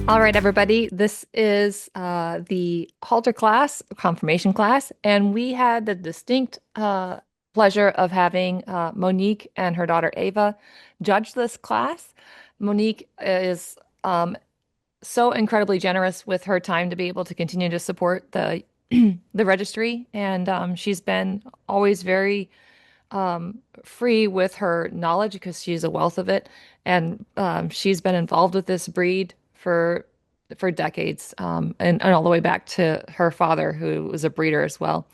All right, everybody. This is the halter class, conformation class, and we had the distinct pleasure of having Monique and her daughter Ava judge this class. Monique is so incredibly generous with her time to be able to continue to support the the registry, and she's been always very free with her knowledge because she's a wealth of it, and she's been involved with this breed for decades, and all the way back to her father, who was a breeder as well.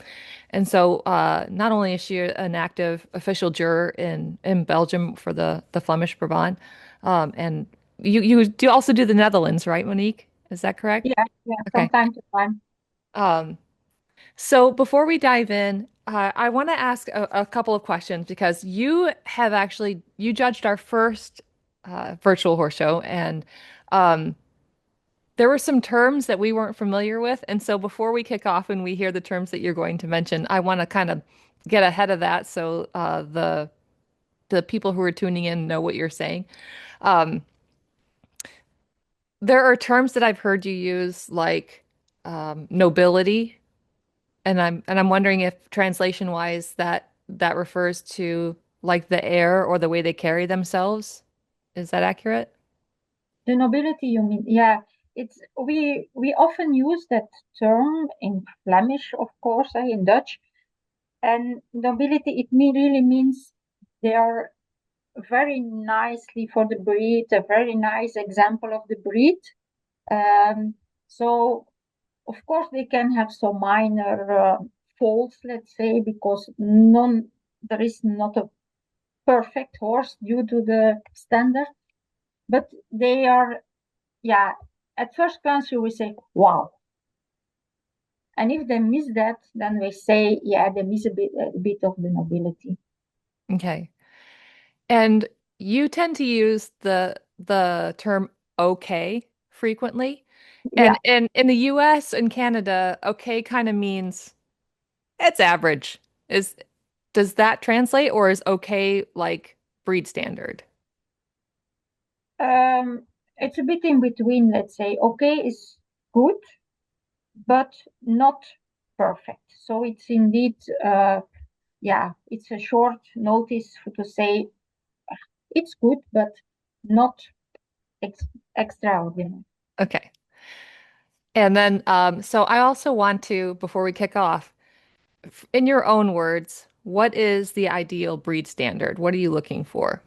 And so, not only is she an active official juror in Belgium for the Flemish Brabant, and you do also do the Netherlands, right, Monique? Is that correct? Yeah, yeah, from Okay. time to time. Um, so before we dive in, I want to ask a couple of questions because you judged our first virtual horse show, and um, there were some terms that we weren't familiar with. And so before we kick off and we hear the terms that you're going to mention, I want to kind of get ahead of that so the people who are tuning in know what you're saying. Um, there are terms that I've heard you use like nobility. And I'm wondering if translation wise that refers to like the air or the way they carry themselves. Is that accurate? The nobility, you mean? Yeah, it's we often use that term in Flemish, of course, in Dutch. And nobility, really means they are very nicely for the breed, a very nice example of the breed. Um, so, of course, they can have some minor faults, let's say, because there is not a perfect horse due to the standard, but they are, yeah, at first glance you will say, wow. And if they miss that, then we say, yeah, they miss a bit of the nobility. Okay. And you tend to use the term okay frequently. Yeah. And in the US and Canada, okay kind of means it's average. Is does that translate or is okay like breed standard? It's a bit in between, let's say. Okay is good, but not perfect. So it's indeed, yeah, it's a short notice to say it's good, but not ex extraordinary. Okay. And then so I also want to, before we kick off, in your own words, what is the ideal breed standard? What are you looking for?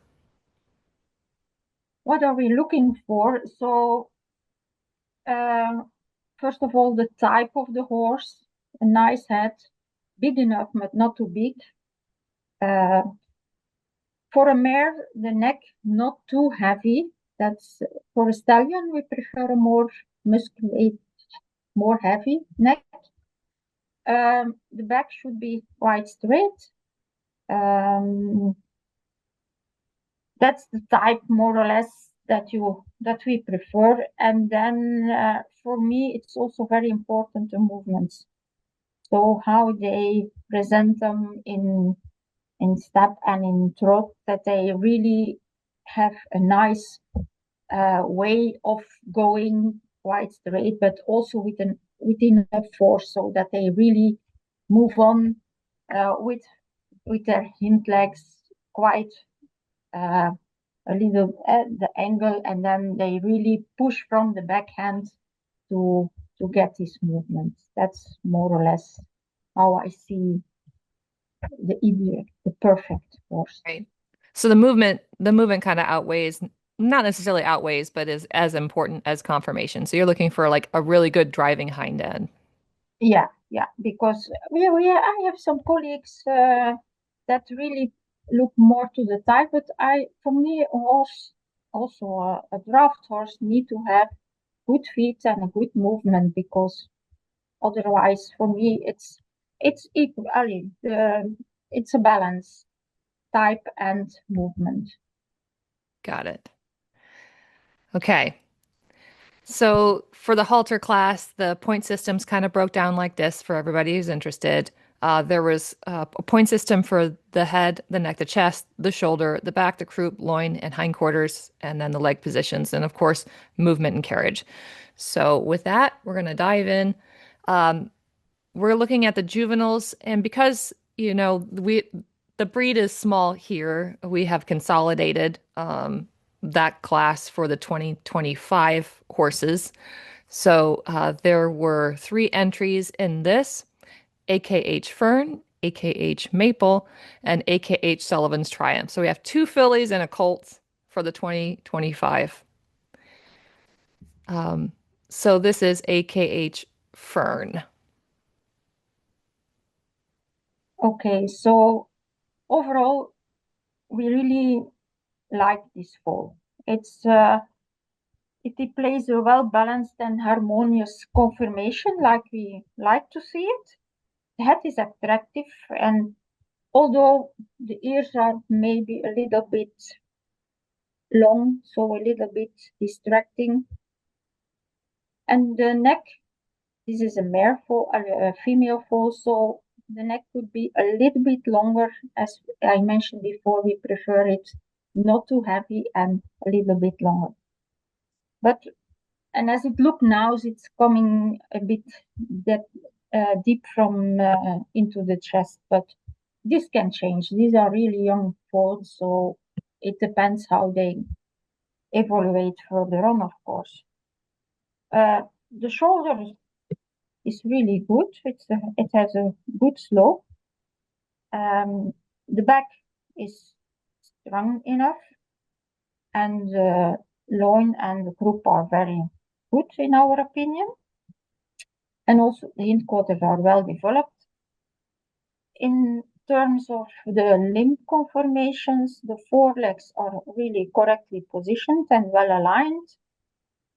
What are we looking for? So, uh, first of all, the type of the horse, a nice head, big enough but not too big. Uh, for a mare, the neck not too heavy. That's for a stallion, we prefer a more musculate, more heavy neck. The back should be quite straight. Um, that's the type more or less that we prefer. And then for me, it's also very important the movements. So how they present them in step and in trot, that they really have a nice way of going quite straight, but also within a force, so that they really move on with their hind legs quite uh, a little at the angle, and then they really push from the backhand to get these movements. That's more or less how I see the ideal, the perfect horse. Right. So the movement kind of outweighs, not necessarily outweighs, but is as important as conformation. So you're looking for like a really good driving hind end. Yeah, yeah, because I have some colleagues that really look more to the type, but for me, a horse, also a draft horse, need to have good feet and a good movement, because otherwise, for me, it's equal. I mean, it's a balance, type and movement. Got it. Okay. So for the halter class, the point systems kind of broke down like this for everybody who's interested. There was a point system for the head, the neck, the chest, the shoulder, the back, the croup, loin, and hindquarters, and then the leg positions, and of course, movement and carriage. So with that, we're going to dive in. We're looking at the juveniles, and because the breed is small here, we have consolidated that class for the 2025 horses. So there were 3 entries in this: AKH Fern, AKH Maple, and AKH Sullivan's Triumph. So we have 2 fillies and a colt for the 2025. So this is AKH Fern. Okay, so overall, we really like this foal. It plays a well-balanced and harmonious conformation like we like to see it. The head is attractive, and although the ears are maybe a little bit long, so a little bit distracting, and the neck, this is a mare foal, a female foal, so the neck could be a little bit longer. As I mentioned before, we prefer it not too heavy and a little bit longer. But and as it looks now, it's coming a bit that deep from into the chest, but this can change. These are really young foals, so it depends how they evaluate further on, of course. The shoulder is really good. It has a good slope. The back is strong enough, and the loin and the croup are very good in our opinion. And also the hindquarters are well developed. In terms of the limb conformations, the forelegs are really correctly positioned and well aligned.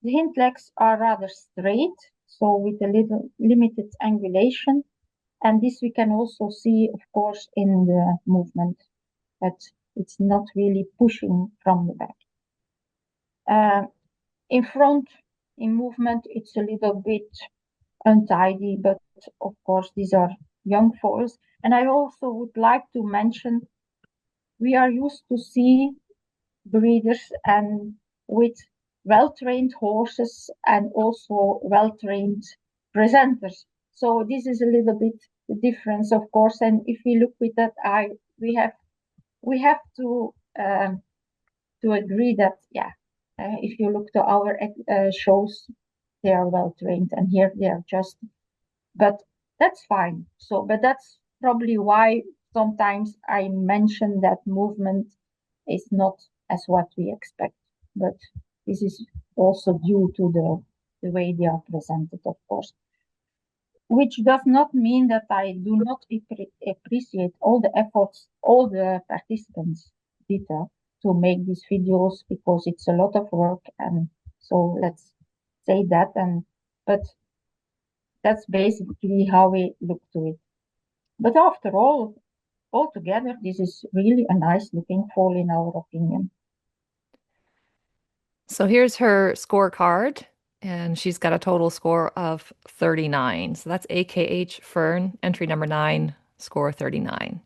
The hind legs are rather straight, so with a little limited angulation. And this we can also see, of course, in the movement, that it's not really pushing from the back. In front, in movement, it's a little bit untidy, but of course, these are young foals. And I also would like to mention we are used to see breeders and with well-trained horses and also well-trained presenters. So this is a little bit the difference, of course. And if we look with that eye, we have to agree that if you look to our shows, they are well trained, and here they are just. But that's fine. So, but that's probably why sometimes I mention that movement is not as what we expect. But this is also due to the way they are presented, of course. Which does not mean that I do not appreciate all the efforts all the participants did to make these videos, because it's a lot of work, and so let's say that. And but that's basically how we look to it. But after all, altogether, this is really a nice looking foal in our opinion. So here's her scorecard, and she's got a total score of 39. So that's AKH Fern, entry number 9, score 39.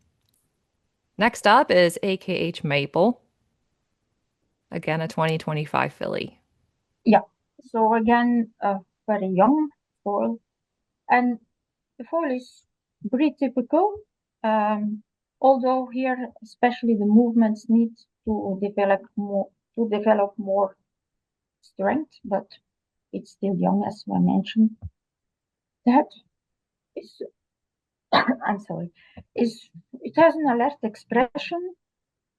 Next up is AKH Maple, again a 2025 filly. Yeah. So again, a very young foal, and the foal is breed typical. Although here, especially the movements need to develop more strength, but it's still young, as I mentioned. That is, I'm sorry, is it has an alert expression,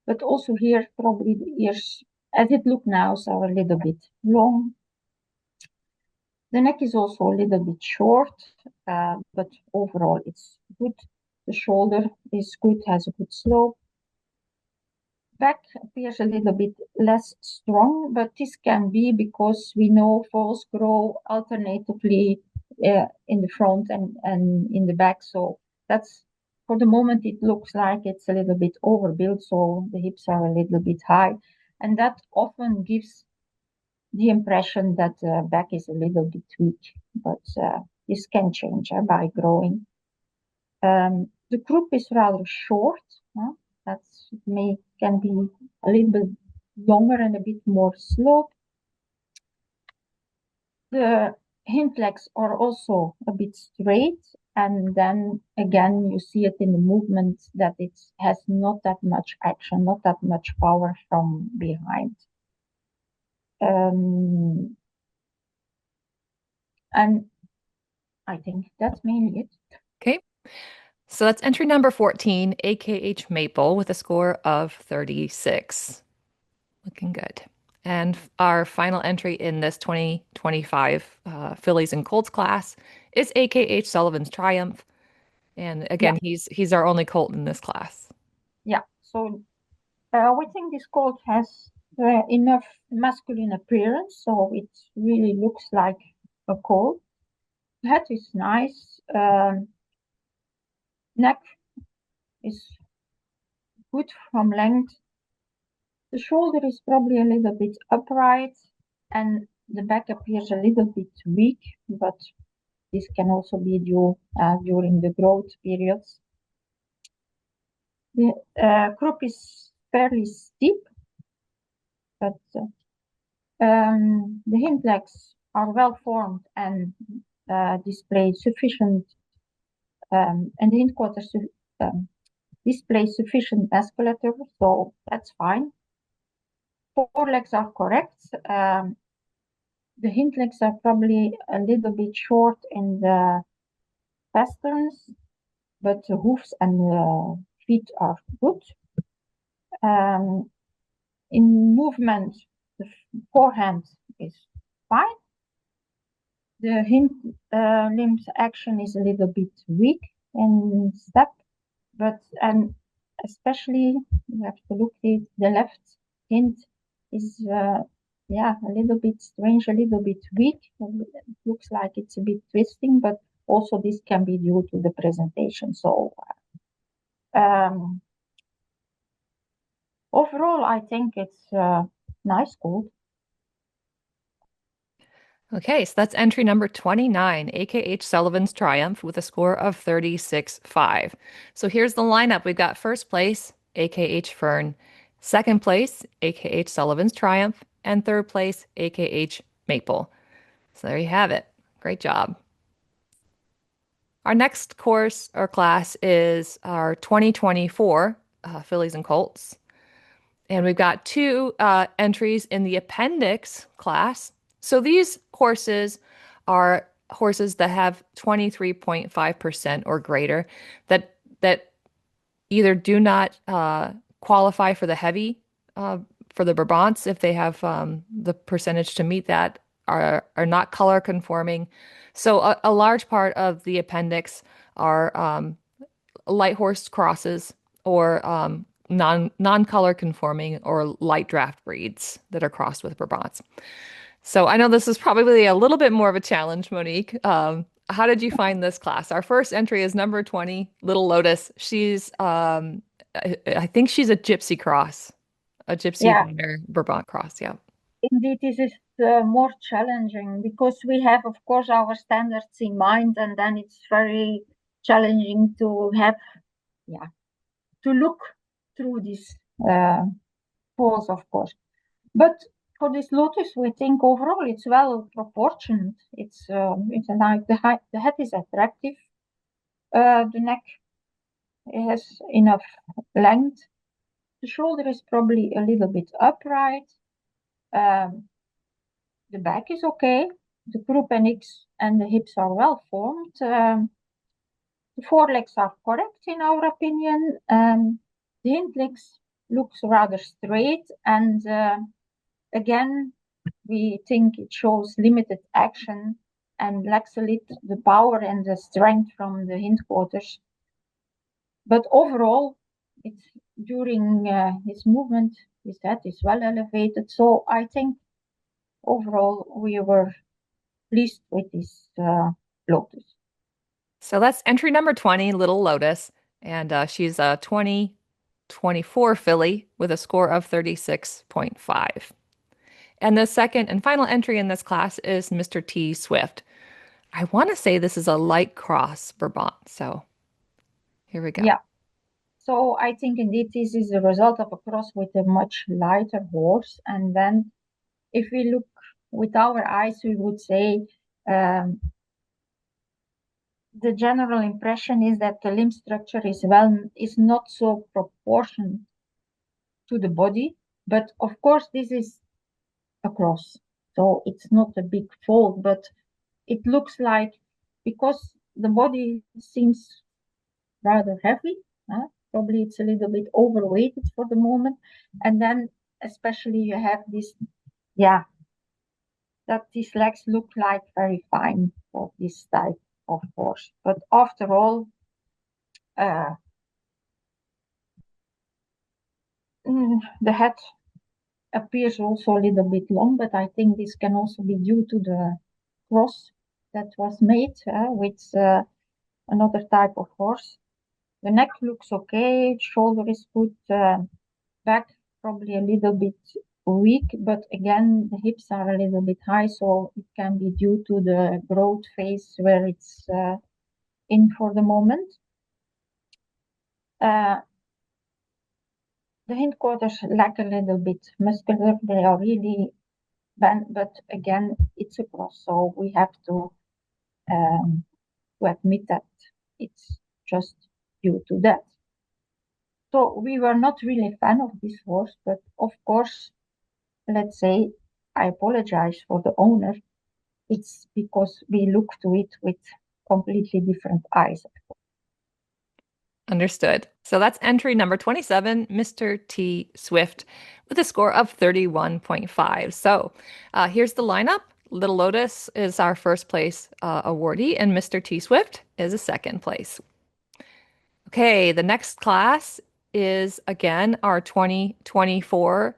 but also here probably the ears, as it look now, are a little bit long. The neck is also a little bit short, but overall it's good. The shoulder is good, has a good slope. Back appears a little bit less strong, but this can be because we know foals grow alternatively in the front and in the back. So that's, for the moment, it looks like it's a little bit overbuilt, so the hips are a little bit high. And that often gives the impression that the back is a little bit weak, but this can change by growing. The croup is rather short. Huh? That can be a little bit longer and a bit more sloped. The hind legs are also a bit straight, and then again you see it in the movement that it has not that much action, not that much power from behind. And I think that's mainly it. Okay. So that's entry number 14, AKH Maple, with a score of 36. Looking good. And our final entry in this 2025 Phillies and Colts class is AKH Sullivan's Triumph. And Yeah, again, he's our only Colt in this class. yeah. So we think this colt has enough masculine appearance, so it really looks like a colt. Head is nice. Neck is good from length. The shoulder is probably a little bit upright, and the back appears a little bit weak, but this can also be due during the growth periods. The croup is fairly steep, but the hind legs are well formed and display sufficient, and the hindquarters display sufficient musculature, so that's fine. Forelegs are correct. The hind legs are probably a little bit short in the pasterns, but the hoofs and the feet are good. In movement, the forehand is fine. The hind limbs action is a little bit weak in step, but and especially you have to look at the left hind is a little bit strange, a little bit weak. It looks like it's a bit twisting, but also this can be due to the presentation. So overall, I think it's nice colt. Okay, so that's entry number 29, AKH Sullivan's Triumph, with a score of 36.5. So here's the lineup. We've got first place, AKH Fern, second place, AKH Sullivan's Triumph, and third place, AKH Maple. So there you have it. Great job. Our next course or class is our 2024 Fillies and Colts. And we've got two entries in the appendix class. So these horses are horses that have 23.5% or greater that either do not qualify for the heavy for the Brabants if they have the percentage to meet that, are not color conforming. So a large part of the appendix are light horse crosses or non-color conforming or light draft breeds that are crossed with Brabants. So I know this is probably a little bit more of a challenge, Monique. How did you find this class? Our first entry is number 20, Little Lotus. She's I think she's a gypsy cross, a gypsy Yeah, runner Brabant cross. Yeah. indeed, this is more challenging because we have, of course, our standards in mind, and then it's very challenging to have, yeah, to look through these polls, of course. But for this lotus, we think overall it's well proportioned. It's a nice, the head is attractive. The neck has enough length. The shoulder is probably a little bit upright. Um, the back is okay. The croup and the hips are well formed. The forelegs are correct in our opinion. The hind legs looks rather straight, and again, we think it shows limited action and lacks a little the power and the strength from the hindquarters. But overall, it's during his movement, his head is well elevated. So I think overall we were pleased with this lotus. So that's entry number 20, Little Lotus. And she's a 2024 filly with a score of 36.5. And the second and final entry in this class is Mr. T Swift. I want to say this is a light cross Brabant. So Here we go. Yeah. So I think indeed this is the result of a cross with a much lighter horse. And then if we look with our eyes, we would say um, the general impression is that the limb structure is not so proportioned to the body. But of course, this is a cross. So it's not a big fold, but it looks like because the body seems rather heavy, probably it's a little bit overweighted for the moment. And then especially you have this, yeah, that these legs look like very fine for this type of horse. But after all, uh, the head appears also a little bit long, but I think this can also be due to the cross that was made with another type of horse. The neck looks okay, shoulder is good, back probably a little bit weak, but again, the hips are a little bit high, so it can be due to the growth phase where it's in for the moment. Uh, the hindquarters lack a little bit muscular. They are really bent, but again, it's a cross, so we have um, to admit that it's just due to that. So we were not really a fan of this horse, but of course, let's say I apologize for the owner. It's because we look to it with completely different eyes. Understood. So that's entry number 27, Mr. T. Swift, with a score of 31.5. So here's the lineup. Little Lotus is our first place awardee, and Mr. T. Swift is a second place. Okay, the next class is again our 2024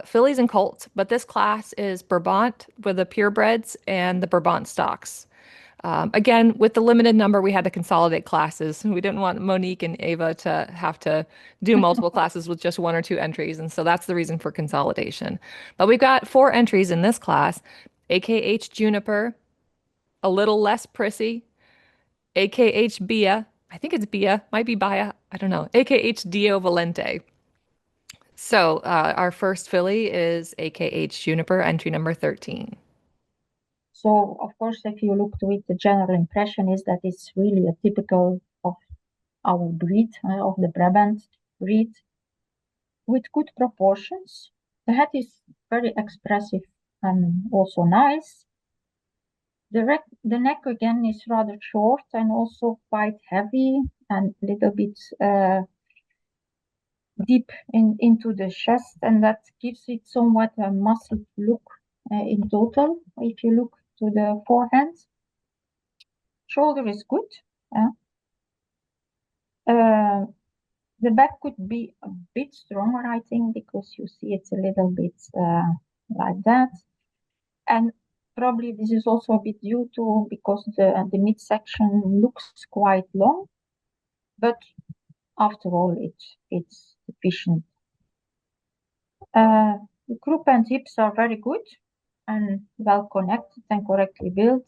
fillies and colts, but this class is Brabant with the purebreds and the Brabant stocks. Again, with the limited number, we had to consolidate classes. We didn't want Monique and Eva to have to do multiple classes with just one or two entries, and so that's the reason for consolidation. But we've got four entries in this class: AKH Juniper, a little less prissy, AKH Bia. I think it's Bia, might be Bia. I don't know. AKH Dio Valente. So our first filly is AKH Juniper, entry number 13. So, of course, if you look to it, the general impression is that it's really a typical of our breed, of the Brabant breed, with good proportions. The head is very expressive and also nice. The neck again is rather short and also quite heavy and a little bit deep into the chest, and that gives it somewhat a massive look in total. If you look to the forehand, shoulder is good. Uh, uh, the back could be a bit stronger, I think, because you see it's a little bit like that. And probably this is also a bit due to because the midsection looks quite long, but after all, it's sufficient. The croup and hips are very good and well connected and correctly built.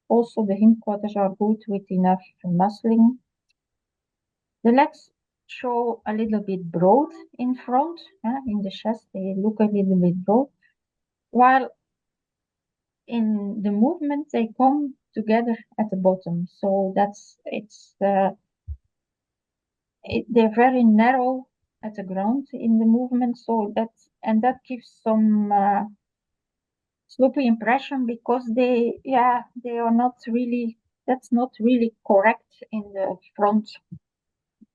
Also, the hindquarters are good with enough muscling. The legs show a little bit broad in front, in the chest, they look a little bit broad, while in the movement they come together at the bottom. So they're very narrow at the ground in the movement. So that gives some sloppy impression because they are not really, that's not really correct in the front,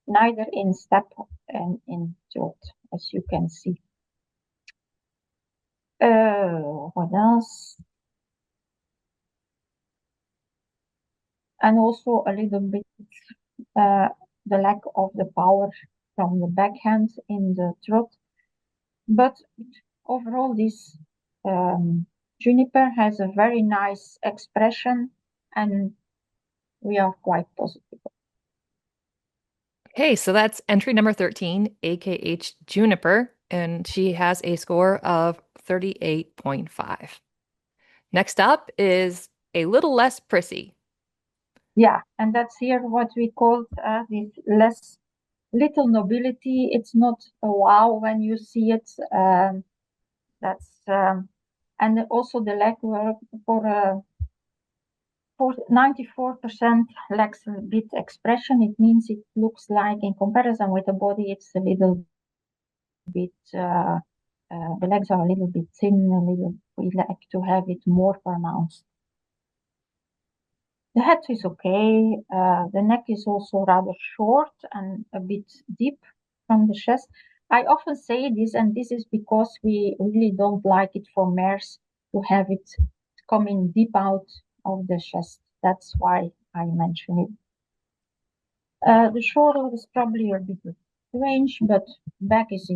neither in step and in trot, as you can see. What else? And also a little bit uh, the lack of the power from the backhand in the trot. But overall, this Juniper has a very nice expression, and we are quite positive. Okay, so that's entry number 13, AKH Juniper, and she has a score of 38.5. Next up is a little less prissy. Yeah, and that's here what we call this less little nobility. It's not a wow when you see it. That's and also the leg work for 94% lacks a bit expression. It means it looks like, in comparison with the body, it's a little bit. The legs are a little bit thin. We like to have it more pronounced. The head is okay. The neck is also rather short and a bit deep from the chest. I often say this, and this is because we really don't like it for mares to have it coming deep out of the chest. That's why I mention it. The shoulder is probably a bit strange, but back is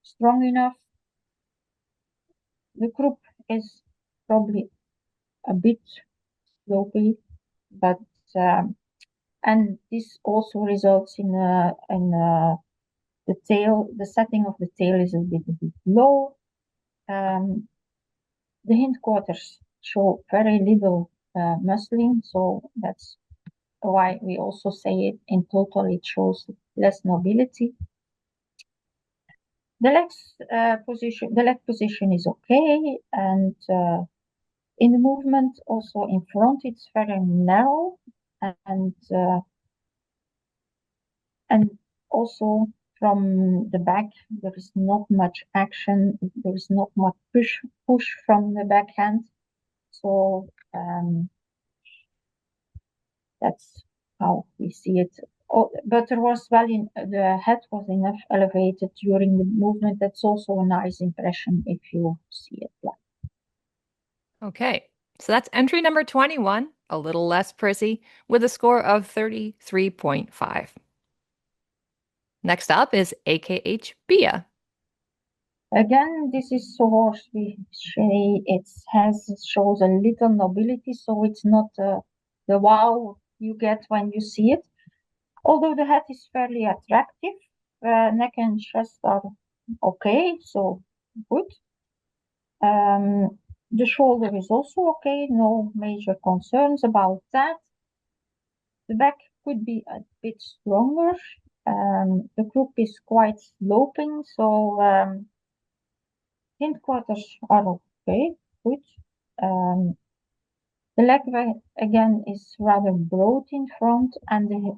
strong enough. The croup is probably a bit slopey, but and this also results in the tail. The setting of the tail is a bit low. The hindquarters show very little muscling, so that's why we also say it in total it shows less nobility. The leg position is okay, and in the movement also in front it's very narrow, and and also from the back there is not much action. There is not much push from the backhand, so that's how we see it. Oh, but there was the head was enough elevated during the movement. That's also a nice impression if you see it like. Okay, so that's entry number 21, a little less prissy, with a score of 33.5. Next up is AKH Bia. Again, this is a horse we say shows a little nobility, so it's not the wow you get when you see it. Although the head is fairly attractive, neck and chest are okay, so good. The shoulder is also okay, no major concerns about that. The back could be a bit stronger. The croup is quite sloping, so hindquarters are okay, good. The leg again is rather broad in front, and the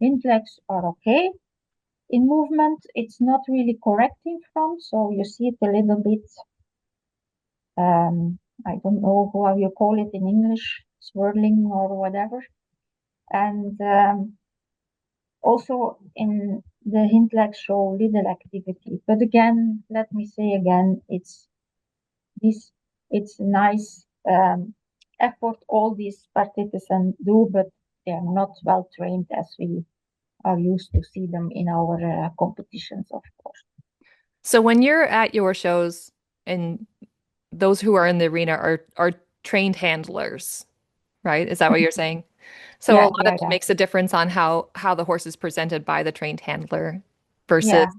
hind legs are okay. In movement, it's not really correct in front, so you see it a little bit. I don't know how you call it in English, swirling or whatever. And also in the hind legs show little activity. But again, let me say again, it's nice effort all these participants do, but they're not well trained as we are used to see them in our competitions, of course. So when you're at your shows and those who are in the arena are trained handlers, right? Is that what you're saying? So a Yeah, lot of yeah, it yeah, makes a difference on how the horse is presented by the trained handler versus yeah,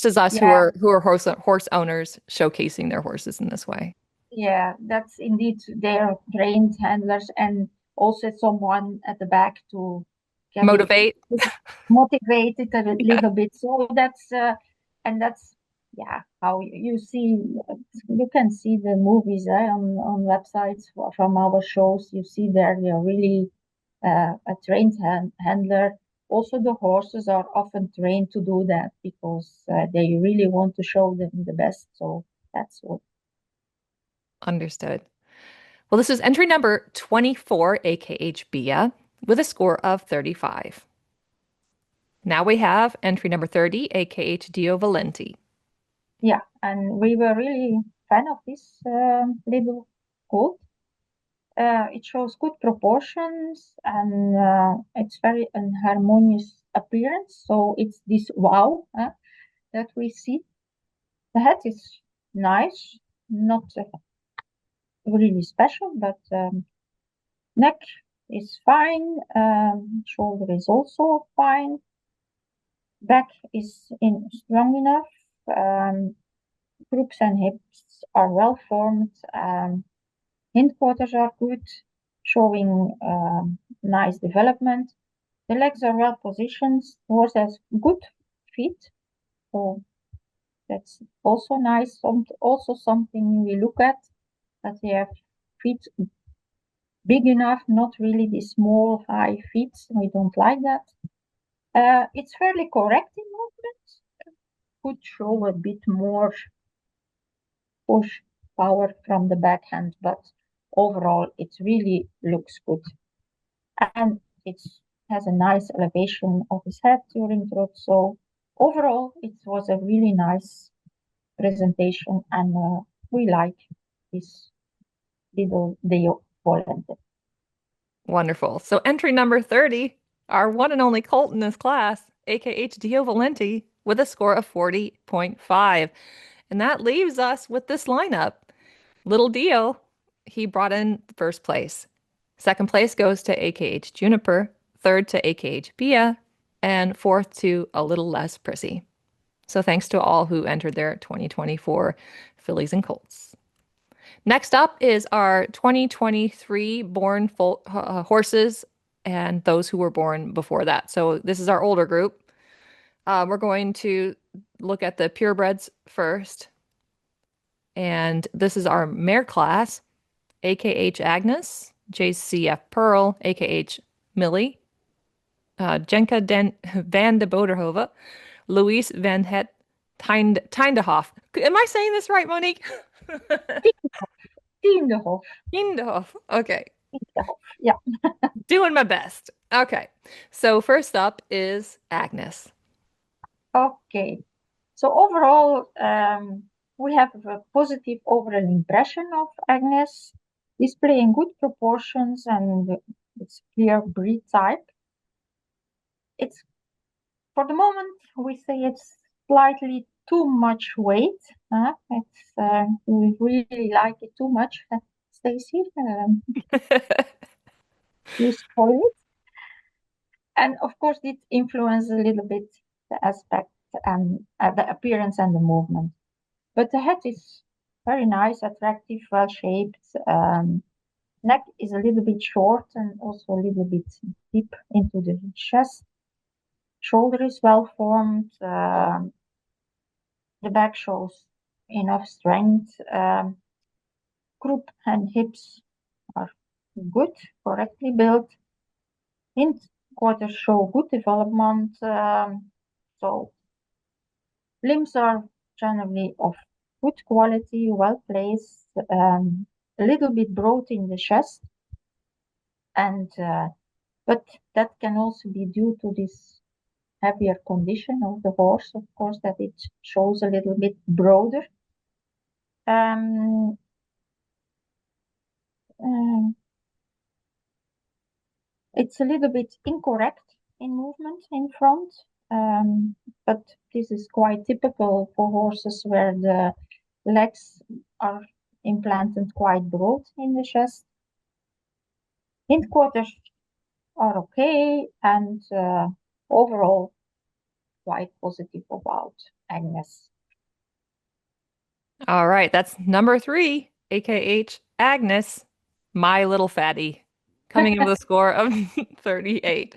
us yeah. who are horse owners showcasing their horses in this way. Yeah, that's indeed their trained handlers and also someone at the back to get it Motivate. motivated a Yeah, little bit. So and that's yeah how you see you can see the movies on websites from our shows. You see there they're really a trained handler. Also, the horses are often trained to do that because they really want to show them the best. So that's what. understood. Well, this is entry number 24, AKH Bia, with a score of 35. Now we have entry number 30, AKH Dio Valenti. Yeah, and we were really fan of this little coat. It shows good proportions and it's very an harmonious appearance. So it's this wow that we see. The head is nice, not really special, but neck is fine. Shoulder is also fine. Back is in strong enough. Groups and hips are well formed. Hindquarters are good. showing nice development. The legs are well positioned. The horse has good feet, so that's also nice. Also something we look at, that they have feet big enough, not really the small high feet. We don't like that. It's fairly correct in movement. Could show a bit more push power from the backhand, but overall it really looks good. And it has a nice elevation of his head during trot. So overall, it was a really nice presentation, and we like this little Deo volunteer. Wonderful. So entry number 30, our one and only colt in this class, AKH Dio Valenti, with a score of 40.5. And that leaves us with this lineup. Little Dio, he brought in first place. Second place goes to AKH Juniper, third to AKH Pia, and fourth to a little less prissy. So thanks to all who entered their 2024 fillies and colts. Next up is our 2023 born horses and those who were born before that. So this is our older group. We're going to look at the purebreds first. And this is our mare class, AKH Agnes, JCF Pearl, AKH Millie, Jenka van de Boderhove, Louise van het Teindehoff. Am I saying this right, Monique? Tiendehof. Teindehoff. Okay. Tiendehof. Yeah. Doing my best. Okay. So first up is Agnes. Okay. So overall, we have a positive overall impression of Agnes, displaying good proportions, and it's clear breed type. It's, for the moment, we say it's slightly too much weight. We really like it too much. Stacy, you spoil it. And of course, it influences a little bit the aspect and the appearance and the movement. But the head is very nice, attractive, well shaped. Neck is a little bit short and also a little bit deep into the chest. Shoulder is well formed. The back shows enough strength. Croup and hips are good, correctly built. Hindquarters show good development. So limbs are generally of good quality, well placed, a little bit broad in the chest, and but that can also be due to this heavier condition of the horse, of course, that it shows a little bit broader. It's a little bit incorrect in movement in front, but this is quite typical for horses where the legs are implanted quite broad in the chest. Hindquarters are okay, and overall quite positive about Agnes. All right, that's number 3, AKH Agnes, my little fatty, coming in with a score of 38.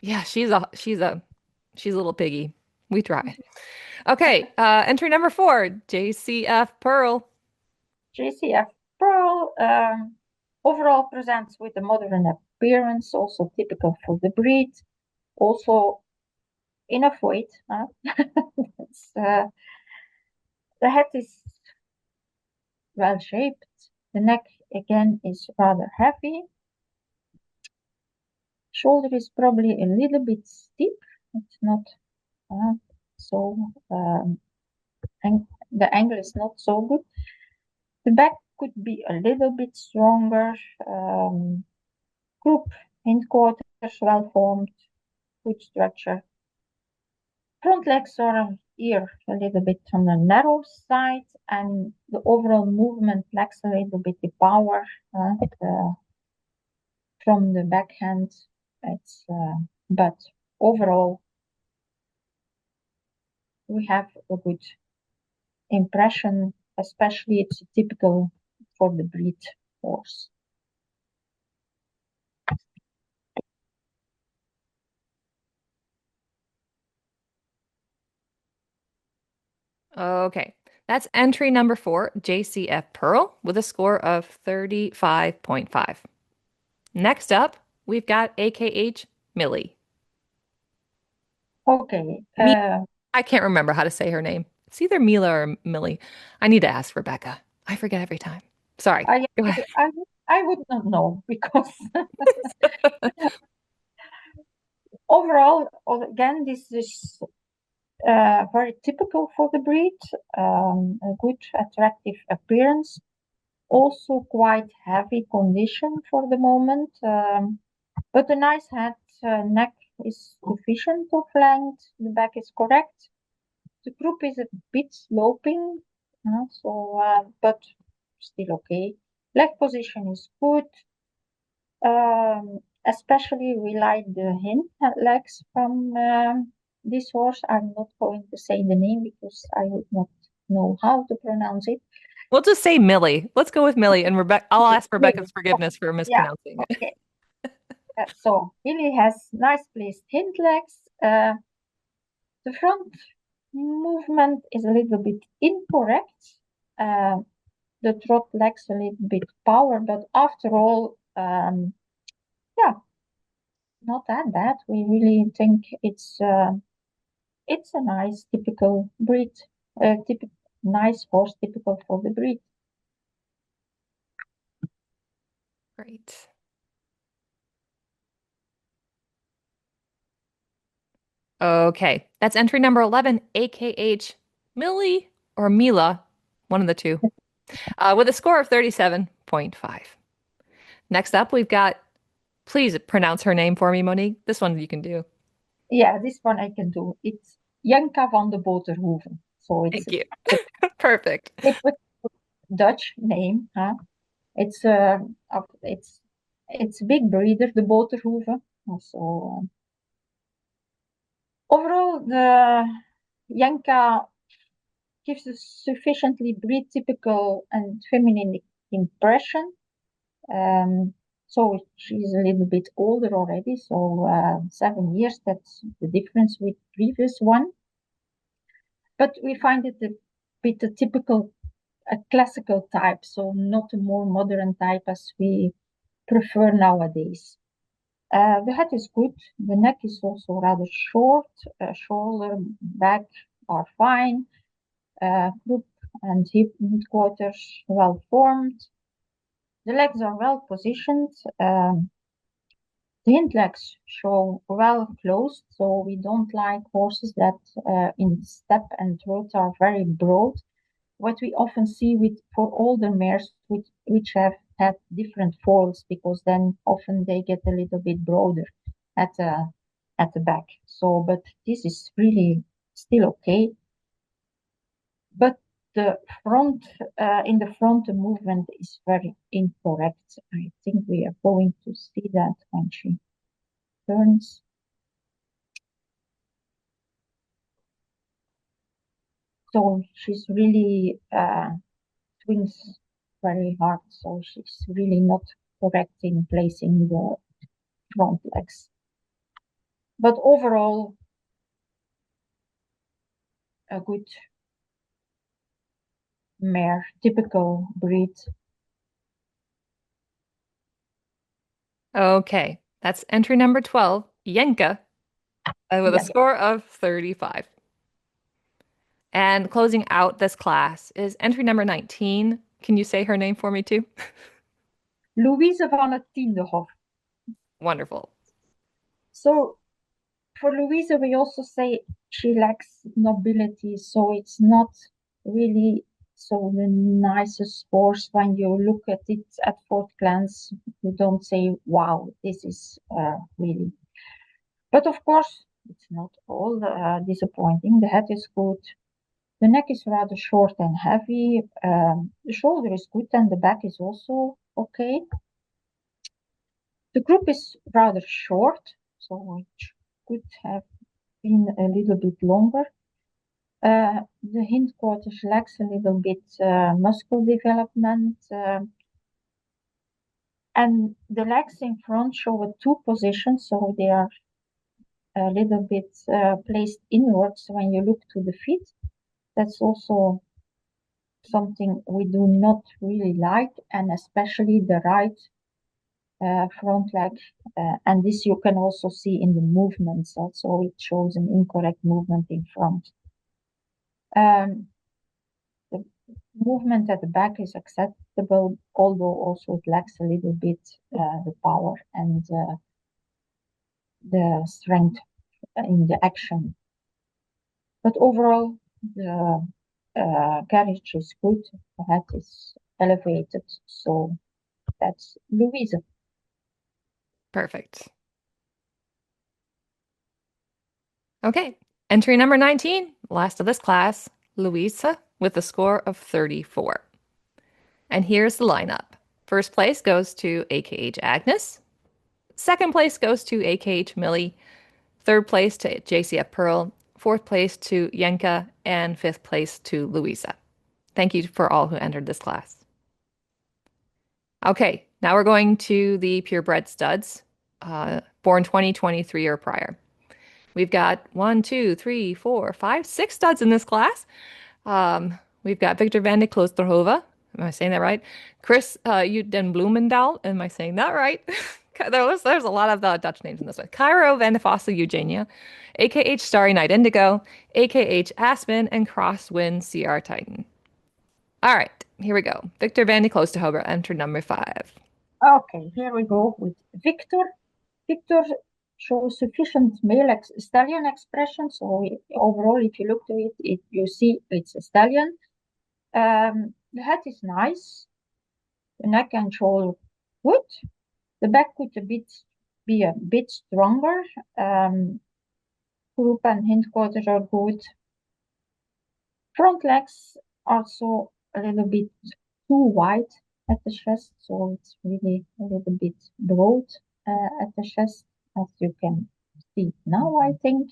Yeah, she's a little piggy. We try. Okay, entry number 4, JCF Pearl. JCF Pearl overall presents with a modern appearance, also typical for the breed. Also enough weight. The head is well shaped. The neck again is rather heavy. Shoulder is probably a little bit steep. It's not so, and the angle is not so good. The back could be a little bit stronger. Croup, hindquarters well formed, good structure. Front legs are here a little bit on the narrow side, and the overall movement lacks a little bit the power from the backhand. But overall, we have a good impression, especially it's typical for the breed horse. Okay. That's entry number 4, JCF Pearl, with a score of 35.5. Next up, we've got AKH Millie. Okay. Me, I can't remember how to say her name. It's either Mila or Millie. I need to ask Rebecca. I forget every time. Sorry. I, Go ahead. I I would not know because overall, again, this is very typical for the breed. A good, attractive appearance. Also quite heavy condition for the moment, but a nice head, neck is sufficient of length. The back is correct. The group is a bit sloping, but still okay. Leg position is good. Especially we like the hind legs from this horse. I'm not going to say the name because I would not know how to pronounce it. We'll just say Millie. Let's go with Millie, and Rebecca. I'll Okay, ask Rebecca's maybe. Okay, forgiveness for yeah, mispronouncing it. okay. So Billy has nice placed hind legs. The front movement is a little bit incorrect. Uh, the trot lacks a little bit power, but after all, yeah, not that bad. We really think it's a nice typical breed, typical nice horse, typical for the breed. Great. Okay, that's entry number 11, AKH Millie or Mila, one of the two, with a score of 37.5. Next up, we've got, please pronounce her name for me, Monique. This one you can do. Yeah, this one I can do. It's Janka van de Boterhoeven. So it's Thank you. a Perfect. typical Dutch name, huh? It's it's a big breeder, the Boterhoeven. So overall, the Janka gives a sufficiently breed typical and feminine impression. Um, so she's a little bit older already, so 7 years, that's the difference with previous one. But we find it a bit a typical, a classical type, so not a more modern type as we prefer nowadays. The head is good. The neck is also rather short. Shoulder, back are fine. Croup and hip quarters well formed. The legs are well positioned. The hind legs show well closed, so we don't like horses that in step and throat are very broad. What we often see with for older mares which have had different foals, because then often they get a little bit broader at the back. So, but this is really still okay. But the front in the front the movement is very incorrect. I think we are going to see that when she turns. So she's really swings very hard. So she's really not correct in placing the front legs. But overall, a good mare, typical breed. Okay, that's entry number 12, Yenka, with a Yeah, score of 35. And closing out this class is entry number 19. Can you say her name for me too? Louise van het Tiendehof. Wonderful. So for Louise, we also say she lacks nobility, so it's not really so the nicest horse. When you look at it at fourth glance, you don't say, "Wow, this is really." But of course, it's not all disappointing. The head is good. The neck is rather short and heavy. The shoulder is good, and the back is also okay. The group is rather short, so it could have been a little bit longer. The hindquarters lacks a little bit muscle development, and the legs in front show a two position, so they are a little bit placed inwards when you look to the feet. That's also something we do not really like, and especially the right front leg. And this you can also see in the movements. Also, it shows an incorrect movement in front. The movement at the back is acceptable, although also it lacks a little bit the power and the strength in the action. But overall, the carriage is good, the head is elevated, so that's Louise. Perfect. Okay, entry number 19, last of this class, Louisa with a score of 34. And here's the lineup. First place goes to AKH Agnes. Second place goes to AKH Millie. Third place to JCF Pearl. Fourth place to Yenka. And fifth place to Louisa. Thank you for all who entered this class. Okay, now we're going to the purebred studs, born 2023 or prior. We've got 1, 2, 3, 4, 5, 6 studs in this class. We've got Victor van de Kloosterhove. Am I saying that right? Chris den Bloemendaal. Am I saying that right? There's a lot of Dutch names in this one. Cairo van de Vossel Eugenia, AKH Starry Night Indigo, AKH Aspen, and Crosswind CR Titan. All right, here we go. Victor van de Kloosterhove, enter number 5. Okay, here we go with Victor. Victor shows sufficient male stallion expression. So overall, if you look to it, you see it's a stallion. The head is nice. The neck and shoulder good. The back could be a bit stronger. Croup and hindquarters are good. Front legs also a little bit too wide at the chest, so it's really a little bit broad at the chest, as you can see now, I think.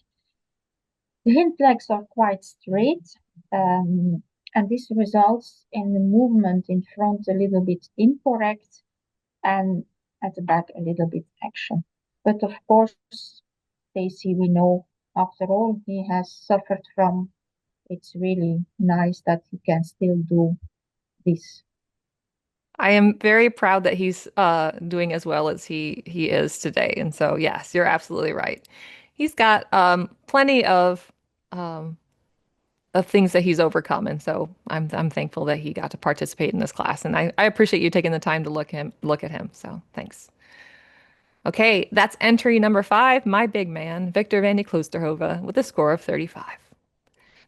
The hind legs are quite straight, and this results in the movement in front a little bit incorrect and at the back a little bit action. But of course, Stacy, we know after all he has suffered from. It's really nice that he can still do this. I am very proud that he's doing as well as he is today. And so, yes, you're absolutely right. He's got plenty of things that he's overcome, and so I'm thankful that he got to participate in this class. And I appreciate you taking the time to look at him. So thanks. Okay, that's entry number 5, my big man, Victor van de Kloosterhove, with a score of 35.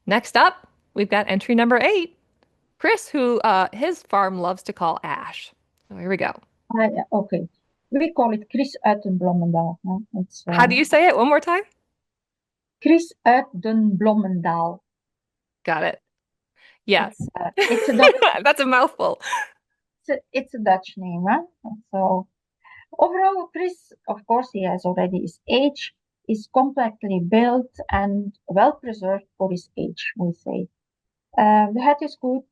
Next up, we've got entry number 8, Chris, who his farm loves to call Ash. So here we go. Okay, we call it Chris uit den Bloemendaal. Huh? It's How do you say it? One more time. Chris uit den Bloemendaal. Got it. Yes. It's a Dutch. That's a mouthful. It's a Dutch name, huh? So overall, Chris, of course, he has already his age, is compactly built and well preserved for his age, we say. The head is good,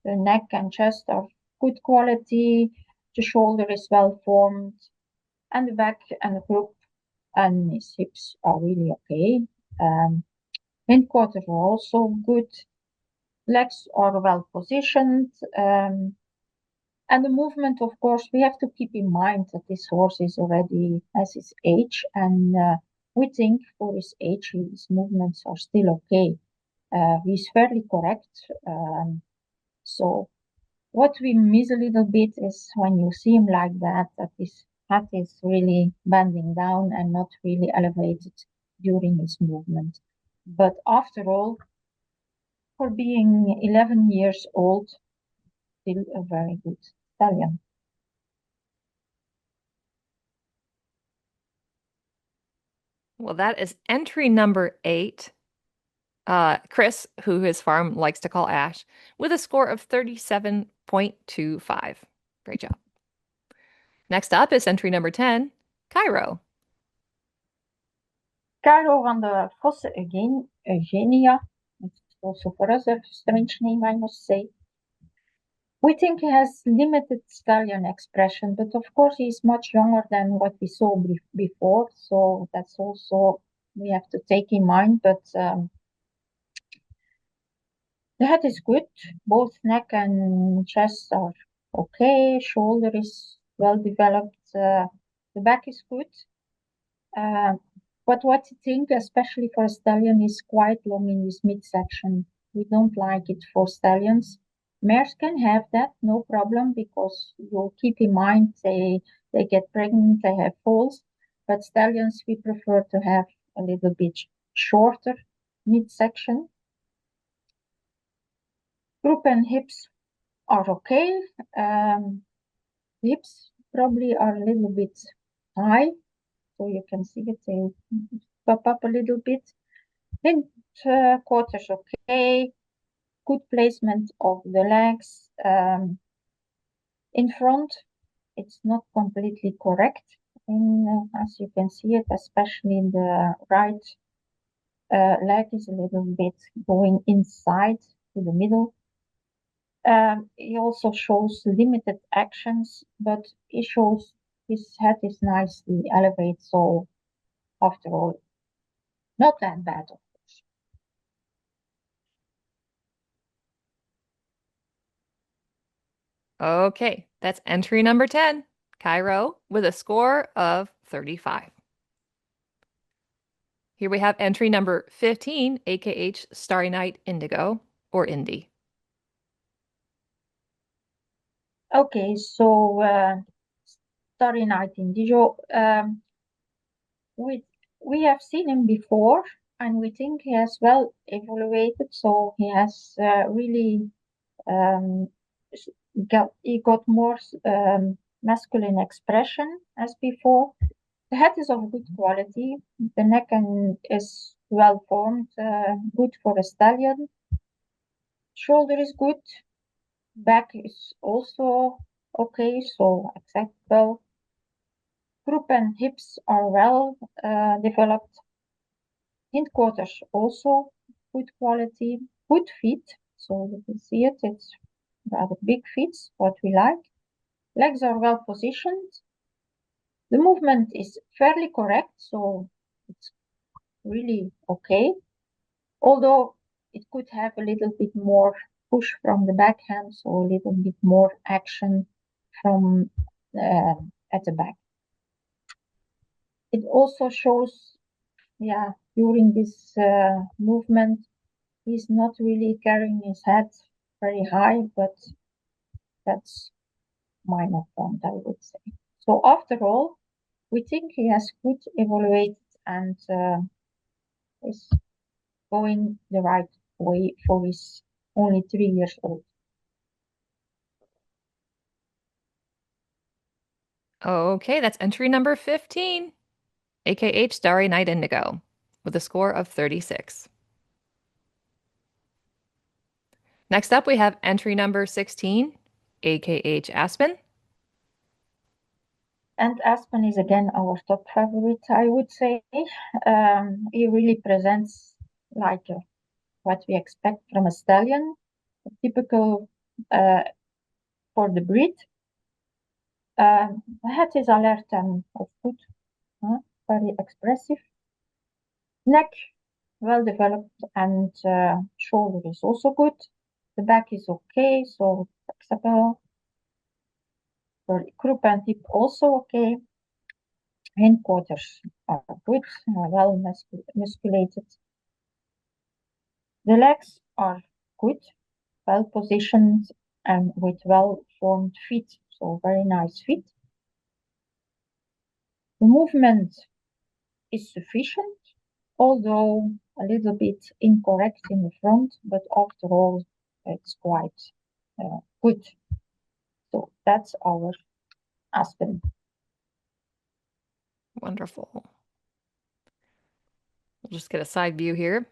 the neck and chest are good quality, the shoulder is well formed, and the back and the croup and his hips are really okay. Hindquarters are also good. Legs are well positioned. And the movement, of course, we have to keep in mind that this horse is already has his age, and we think for his age, his movements are still okay. He's fairly correct. So what we miss a little bit is when you see him like that his head is really bending down and not really elevated during his movement. But after all, for being 11 years old, still a very good stallion. Well, that is entry number 8. Chris, who his farm likes to call Ash, with a score of 37.25. Great job. Next up is entry number 10, Cairo. Cairo van de Vosse Eugenia. It's also for us a strange name, I must say. We think he has limited stallion expression, but of course he's much younger than what we saw before, so that's also we have to take in mind. But The head is good. Both neck and chest are okay. Shoulder is well developed. The back is good. Uh, but what I think, especially for a stallion, is quite long in this midsection. We don't like it for stallions. Mares can have that, no problem, because you keep in mind they get pregnant, they have foals. But stallions, we prefer to have a little bit shorter midsection. Croup and hips are okay. Hips probably are a little bit high, so you can see that they pop up a little bit. Hind quarters okay. Good placement of the legs. In front, it's not completely correct. As you can see it, especially in the right leg is a little bit going inside to the middle. He also shows limited actions, but he shows his head is nicely elevated, so after all, not that bad, of course. Okay, that's entry number 10, Cairo, with a score of 35. Here we have entry number 15, AKH Starry Night Indigo, or Indy. Okay, so Starry Night Indigo, we have seen him before, and we think he has well evaluated, so he has really um, he got more masculine expression as before. The head is of good quality. The neck is well formed, good for a stallion. Shoulder is good. Back is also okay, so acceptable. Croup and hips are well developed. Hindquarters also good quality. Good feet, so you can see it. It's rather big feet, what we like. Legs are well positioned. The movement is fairly correct, so it's really okay. Although it could have a little bit more push from the backhand, so a little bit more action from at the back. It also shows, yeah, during this movement, he's not really carrying his head very high, but that's minor point, I would say. So after all, we think he has good evaluated and is going the right way for his only 3 years old. Okay, that's entry number 15, AKH Starry Night Indigo, with a score of 36. Next up, we have entry number 16, AKH Aspen. And Aspen is again our top favorite, I would say. He really presents like what we expect from a stallion, typical for the breed. The head is alert and of good, very expressive. Neck well developed and shoulder is also good. The back is okay, so acceptable. The croup and hip also okay. Hindquarters are good, well musculated. The legs are good, well positioned, and with well formed feet, so very nice feet. The movement is sufficient, although a little bit incorrect in the front, but after all, it's quite good. So that's our Aspen. Wonderful. We'll just get a side view here.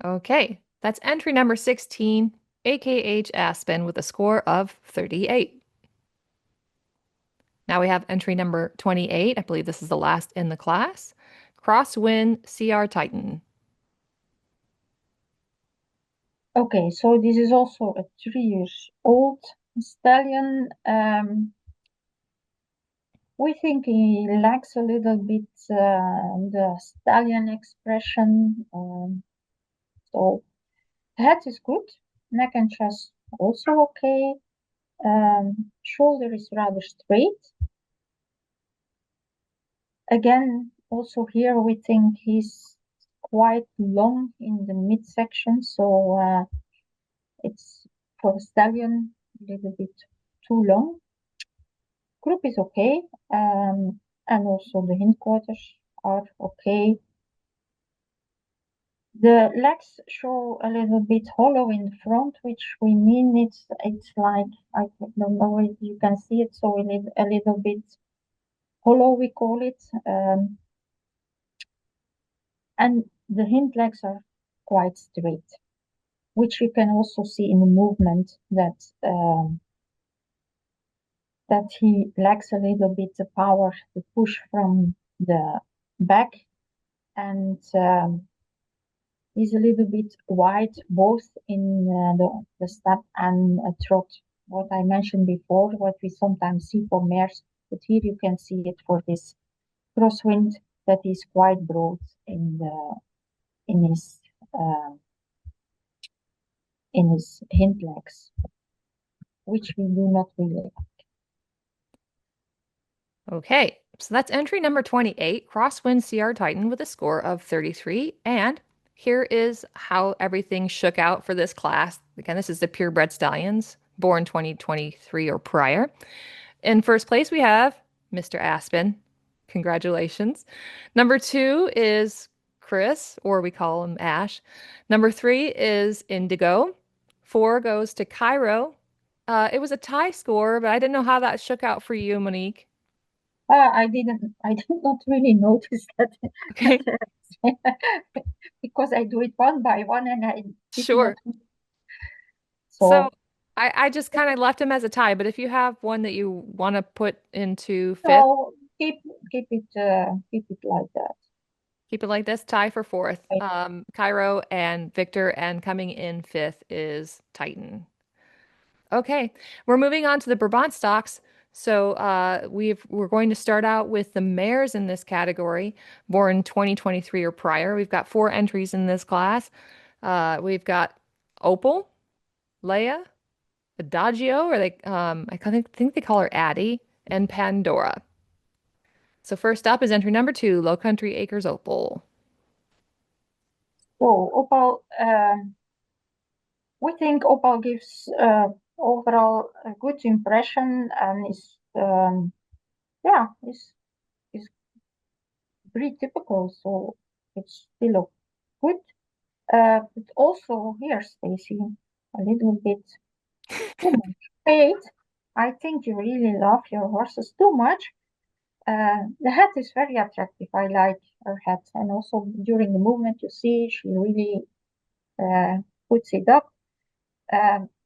Okay, that's entry number 16, AKH Aspen, with a score of 38. Now we have entry number 28. I believe this is the last in the class. Crosswind CR Titan. Okay, so this is also a 3 years old stallion. We think he lacks a little bit the stallion expression. So head is good, neck and chest also okay. Shoulder is rather straight. Again, also here we think he's quite long in the midsection, so it's for a stallion a little bit too long. Croup is okay, and also the hindquarters are okay. The legs show a little bit hollow in the front, which we mean it's like, I don't know if you can see it, so a little bit hollow we call it. And the hind legs are quite straight, which you can also see in the movement that he lacks a little bit the power to push from the back, and he's a little bit wide both in the step and trot. What I mentioned before, what we sometimes see for mares, but here you can see it for this crosswind that is quite broad in his uh, in his hind legs, which we do not really. Okay, so that's entry number 28, Crosswind CR Titan with a score of 33. And here is how everything shook out for this class. Again, this is the purebred stallions, born 2023 or prior. In first place, we have Mr. Aspen. Congratulations. Number 2 is Chris, or we call him Ash. Number 3 is Indigo. 4 goes to Cairo. It was a tie score, but I didn't know how that shook out for you, Monique. I did not really notice that, Okay, because I do it one by one and I did not. sure. So So, I just kind of left him as a tie, but if you have one that you want to put into fifth, so keep it like that. keep it like this, tie for fourth. Right. Cairo and Victor, and coming in fifth is Titan. Okay, we're moving on to the Brabant stocks. So we're going to start out with the mares in this category, born 2023 or prior. We've got 4 entries in this class. We've got Opal, Leia, Adagio, or I think they call her Addie, and Pandora. So first up is entry number 2, Low Country Acres Opal. So Opal, we think Opal gives overall a good impression and is pretty typical. So it's still good. But also here, Stacy, a little bit too much. Wait, I think you really love your horses too much. The hat is very attractive. I like her hat, and also during the movement, you see she really uh, puts it up.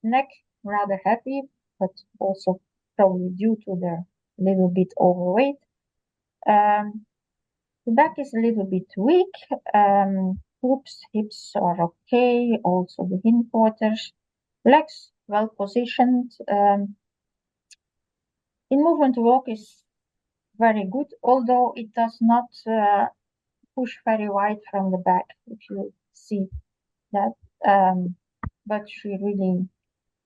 Neck rather heavy, but also probably due to the little bit overweight. Um, the back is a little bit weak. Hoops, hips are okay. Also the hindquarters, legs well positioned. In movement walk is very good, although it does not push very wide from the back, if you see that. But she really,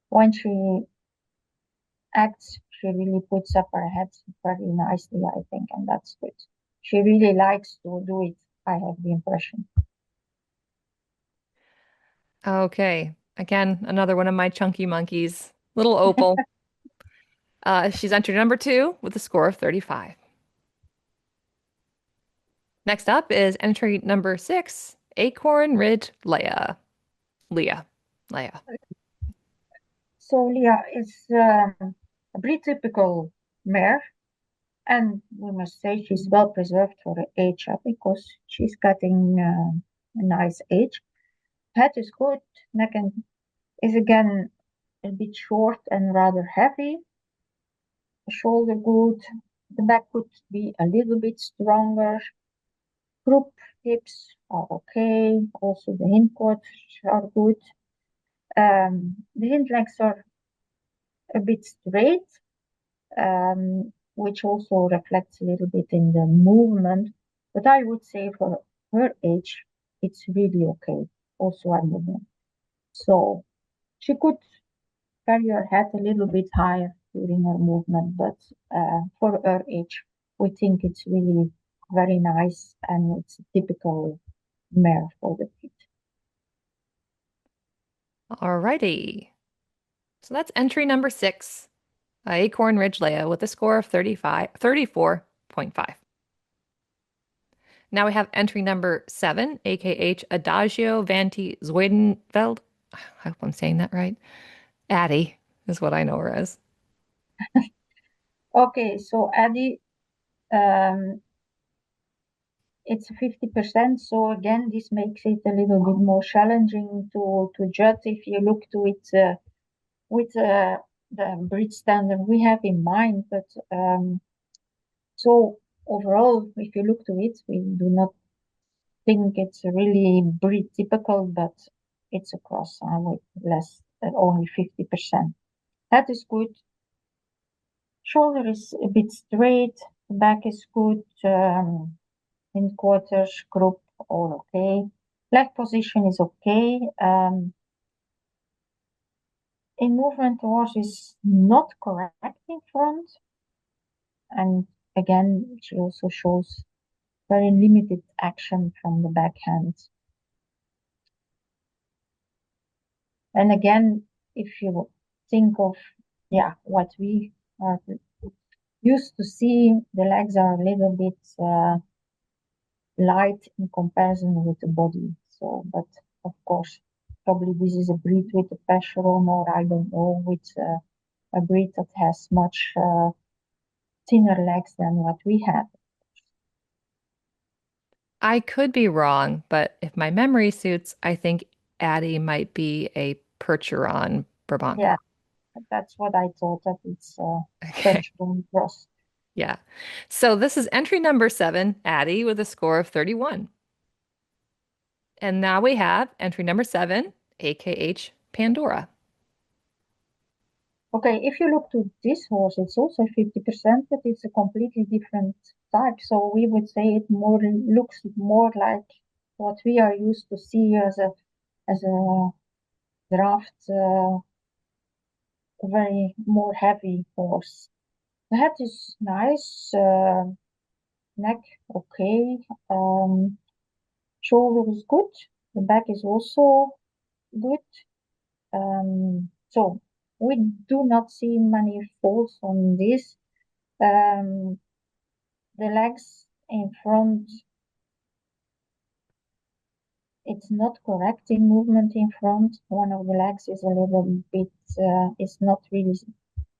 when she acts, she really puts up her head very nicely, I think, and that's good. She really likes to do it, I have the impression. Okay, again, another one of my chunky monkeys, little Opal. She's entered number 2 with a score of 35. Next up is entry number 6, Acorn Ridge Leia. Leah. Leia. So Leah is a pretty typical mare, and we must say she's well preserved for her age, because she's getting a nice age. Head is good, neck and is again a bit short and rather heavy. Shoulder good. The back could be a little bit stronger. Croup hips are okay. Also the hindquarters are good. The hind legs are a bit straight, which also reflects a little bit in the movement. But I would say for her age, it's really okay, also at movement. So she could carry her head a little bit higher during her movement, but for her age, we think it's really very nice and it's a typical mare for the breed. Alrighty. So that's entry number 6, Acorn Ridge Leia with a score of 34.5. Now we have entry number 7, AKH Adagio Vanti Zwedenveld. I hope I'm saying that right. Addie is what I know her as. Okay, so Addie, um, it's 50%. So again, this makes it a little bit more challenging to judge if you look to it with the breed standard we have in mind. But so overall, if you look to it, we do not think it's really breed typical, but it's a cross with less than only 50%. That is good. Shoulder is a bit straight, back is good, hindquarters, group, all okay. Leg position is okay. In movement, the horse is not correct in front. And again, she also shows very limited action from the backhand. And again, if you think of what we are used to see, the legs are a little bit light in comparison with the body. So, but of course, probably this is a breed with a passion, or I don't know, with a breed that has much thinner legs than what we have. I could be wrong, but if my memory suits, I think Addie might be a Percheron Brabant. Yeah, that's what I thought, that it's Okay. Belgium cross. Yeah. So this is entry number 7, Addie, with a score of 31. And now we have entry number 7, AKH Pandora. Okay, if you look to this horse, it's also 50%, but it's a completely different type. So we would say it more looks more like what we are used to see as a draft, very more heavy horse. The head is nice, neck okay, shoulder is good, the back is also good. So we do not see many faults on this. The legs in front, it's not correct in movement in front. One of the legs is a little bit, it's not really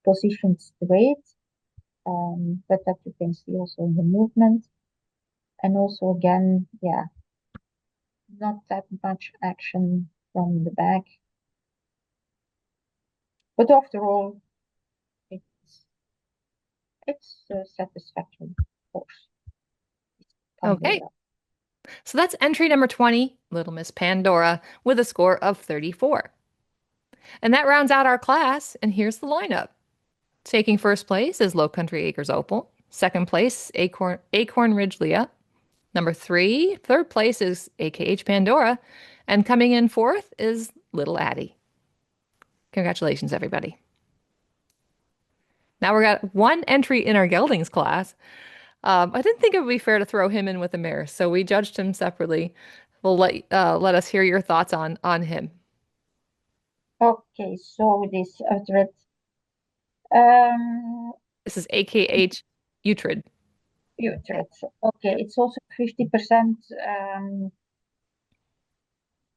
positioned straight, but that you can see also in the movement. And also again, not that much action from the back. But after all, it's a satisfactory course. Okay. Pandora. So that's entry number 20, Little Miss Pandora, with a score of 34. And that rounds out our class. And here's the lineup. Taking first place is Low Country Acres Opal. Second place, Acorn Ridge Leah. Number 3, third place is AKH Pandora. And coming in fourth is Little Addie. Congratulations, everybody. Now we got one entry in our geldings class. I didn't think it would be fair to throw him in with the mare, so we judged him separately. We'll let us hear your thoughts on him. Okay, so this thread. Um, This is AKH Uhtred. Utrecht. Okay, it's also 50%.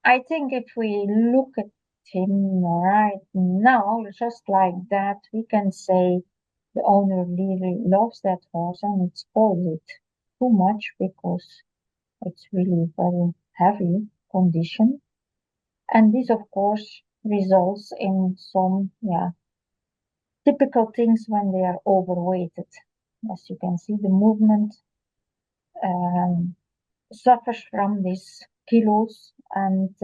I think if we look at him right now, just like that, we can say the owner really loves that horse and it spoils it too much because it's really very heavy condition. And this, of course, results in some, typical things when they are overweighted. As you can see, the movement um, suffers from these kilos, and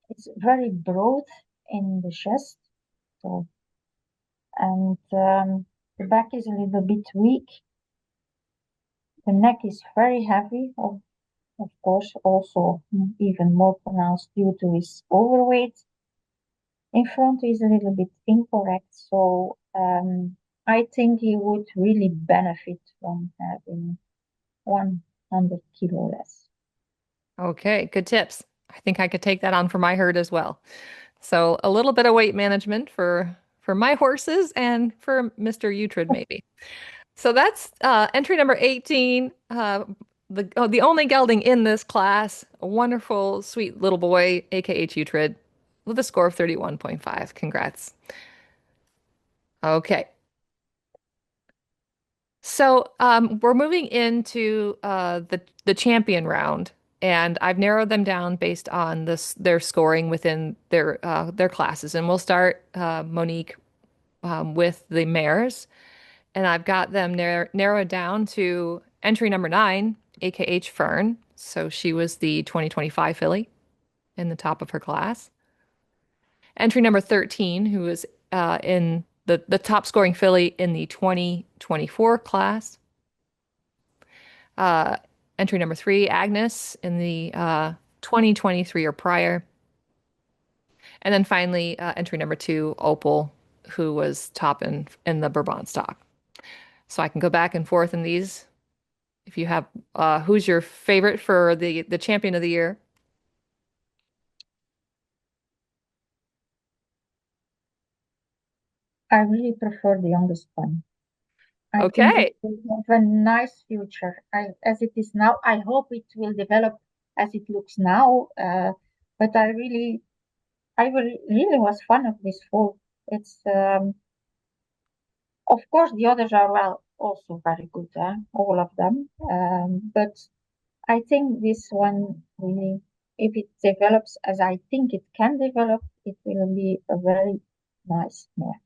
it's very broad in the chest. So, and The back is a little bit weak. The neck is very heavy, of course, also even more pronounced due to his overweight. In front is a little bit incorrect, so I think he would really benefit from having 100 kilo less. Okay, good tips. I think I could take that on for my herd as well. So a little bit of weight management for my horses and for Mr. Uhtred maybe. So that's entry number 18. The only gelding in this class, a wonderful, sweet little boy, aka Uhtred, with a score of 31.5. Congrats. Okay. So we're moving into the champion round, and I've narrowed them down based on their scoring within their classes. And we'll start Monique with the mares, and I've got them narrowed down to entry number 9, AKH Fern. So she was the 2025 filly in the top of her class. Entry number 13, who was in the top scoring filly in the 2024 class. Uh, Entry number 3, Agnes, in the 2023 or prior. And then finally, entry number 2, Opal, who was top in the Brabant stock. So I can go back and forth in these. If you have, who's your favorite for the champion of the year? I really prefer the youngest one. I think it Okay. will have a nice future. As it is now, I hope it will develop as it looks now. But I really was fun of this foal. It's of course the others are well also very good, all of them. But I think this one really, if it develops as I think it can develop, it will be a very nice mare.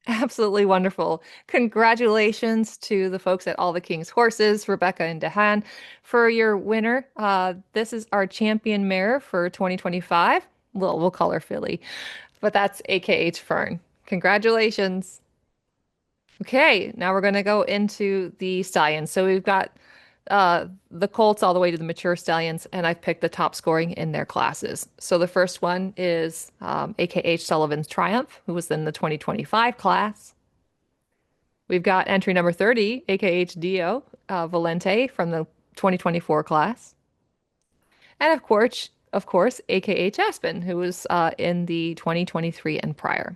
Absolutely wonderful. Congratulations to the folks at All the King's Horses, Rebecca and Dehan, for your winner. This is our champion mare for 2025. Well, we'll call her Philly, but that's AKH Fern. Congratulations. Okay, now we're going to go into the stallions. So we've got the colts all the way to the mature stallions, and I've picked the top scoring in their classes. So the first one is AKH Sullivan's Triumph, who was in the 2025 class. We've got entry number 30, AKH Dio Valente from the 2024 class. And of course, AKH Aspen, who was in the 2023 and prior.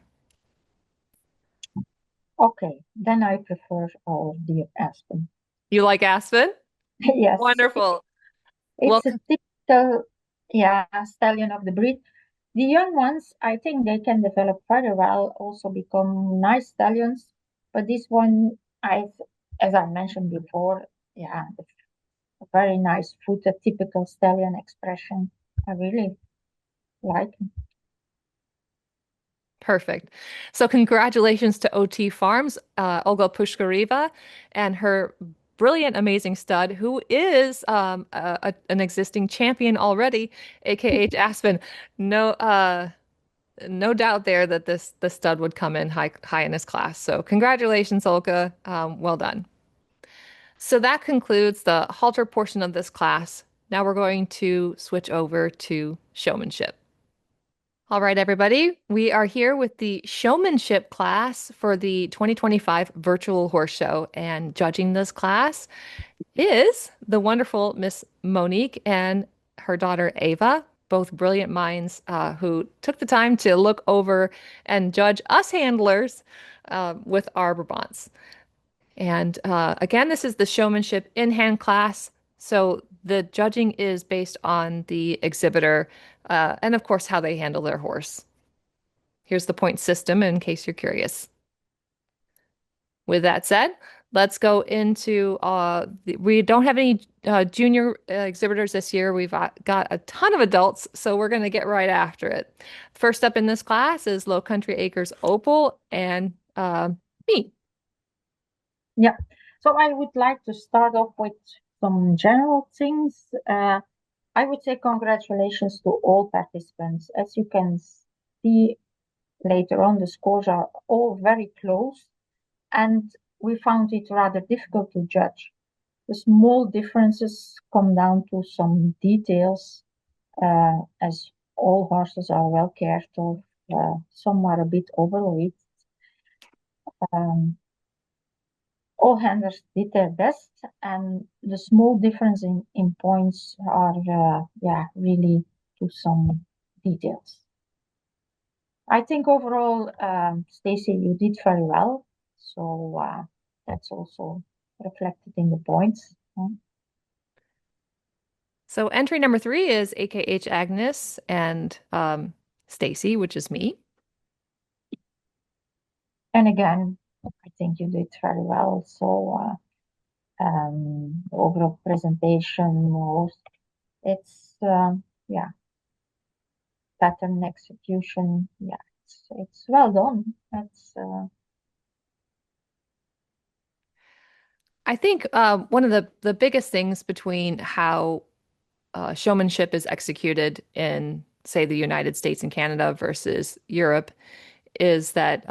Okay, then I prefer our dear Aspen. You like Aspen? Yes, Wonderful. Well, it's a typical, yeah, stallion of the breed. The young ones, I think they can develop very well, also become nice stallions. But this one, as I mentioned before, yeah, a very nice foot, a typical stallion expression. I really like it. perfect. So congratulations to OT Farms, Olga Pushkareva, and her brilliant, amazing stud, who is an existing champion already, AKH Aspen. No, no doubt there that the stud would come in high in this class. So congratulations, Olga. Well done. So that concludes the halter portion of this class. Now we're going to switch over to showmanship. All right, everybody. We are here with the showmanship class for the 2025 Virtual Horse Show. And judging this class is the wonderful Miss Monique and her daughter Eva, both brilliant minds who took the time to look over and judge us handlers with our Brabants. And again, this is the showmanship in hand class. So the judging is based on the exhibitor and, of course, how they handle their horse. Here's the point system in case you're curious. With that said, let's go into we don't have any junior exhibitors this year. We've got a ton of adults, so we're going to get right after it. First up in this class is Low Country Acres Opal and me. Yeah. So I would like to start off with some general things. I would say congratulations to all participants. As you can see later on, the scores are all very close. and we found it rather difficult to judge. The small differences come down to some details, as all horses are well cared of. Some are a bit overweight. Um, all handlers did their best, and the small difference in points are, yeah, really to some details. I think overall, Stacy, you did very well. So that's also reflected in the points. So entry number 3 is AKH Agnes and Stacy, which is me. And again, I think you did very well. So the overall presentation was, it's, yeah, pattern execution. Yeah, it's well done. That's I think one of the biggest things between how showmanship is executed in, say, the United States and Canada versus Europe is that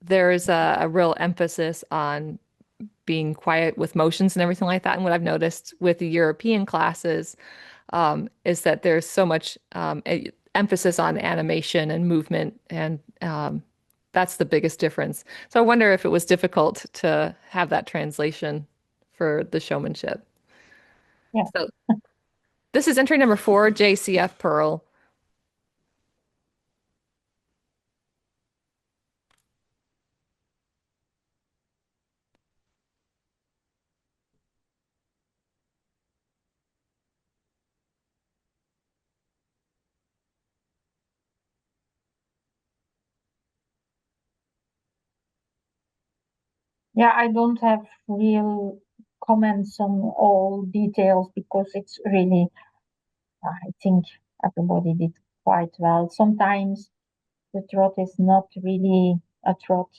there is a real emphasis on being quiet with motions and everything like that. And what I've noticed with the European classes is that there's so much emphasis on animation and movement, and that's the biggest difference. So I wonder if it was difficult to have that translation for the showmanship. yeah. So this is entry number 4, JCF Pearl. Yeah, I don't have real comments on all details because it's really, I think everybody did quite well. Sometimes the trot is not really a trot.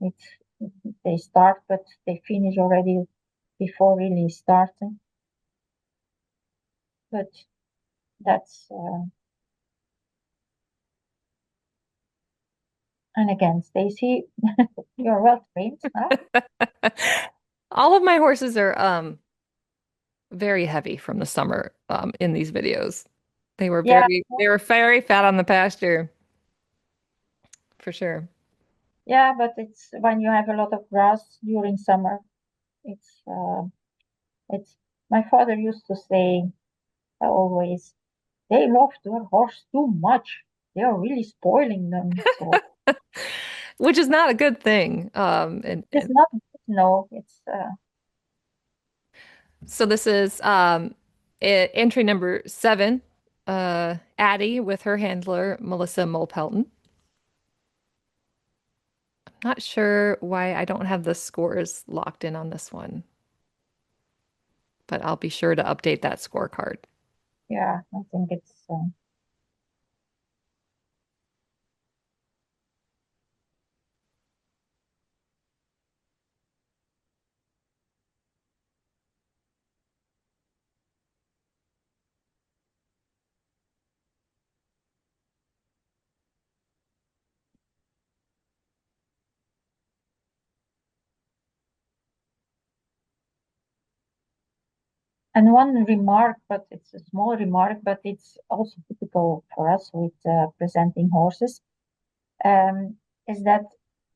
It's they start, but they finish already before really starting. But that's and again, Stacy, you're well trained, huh? All of my horses are very heavy from the summer in these videos. Yeah, They were very fat on the pasture for sure. yeah, but it's when you have a lot of grass during summer, it's it's. My father used to say always, they love their horse too much. They are really spoiling them. So Which is not a good thing. it's not, no, it's So this is entry number 7, Addie with her handler, Melissa Mulpelton. Not sure why I don't have the scores locked in on this one, but I'll be sure to update that scorecard. yeah, I think it's and one remark, but it's a small remark, but it's also typical for us with presenting horses, um, is that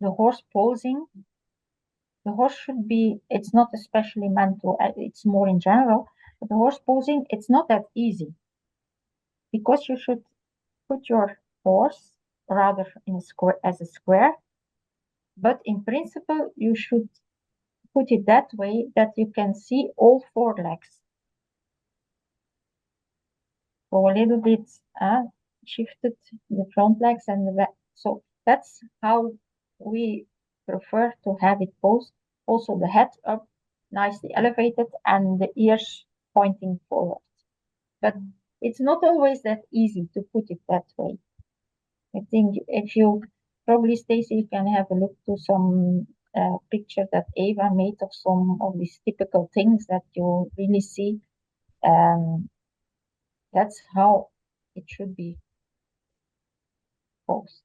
the horse posing, the horse should be, it's not especially meant to, it's more in general, but the horse posing, it's not that easy because you should put your horse rather in a square as a square, but in principle, you should put it that way that you can see all four legs. So a little bit shifted the front legs and the back. So that's how we prefer to have it posed. Also the head up, nicely elevated, and the ears pointing forward. But it's not always that easy to put it that way. I think if you probably, Stacy, you can have a look to some picture that Eva made of some of these typical things that you really see. Um, that's how it should be posed.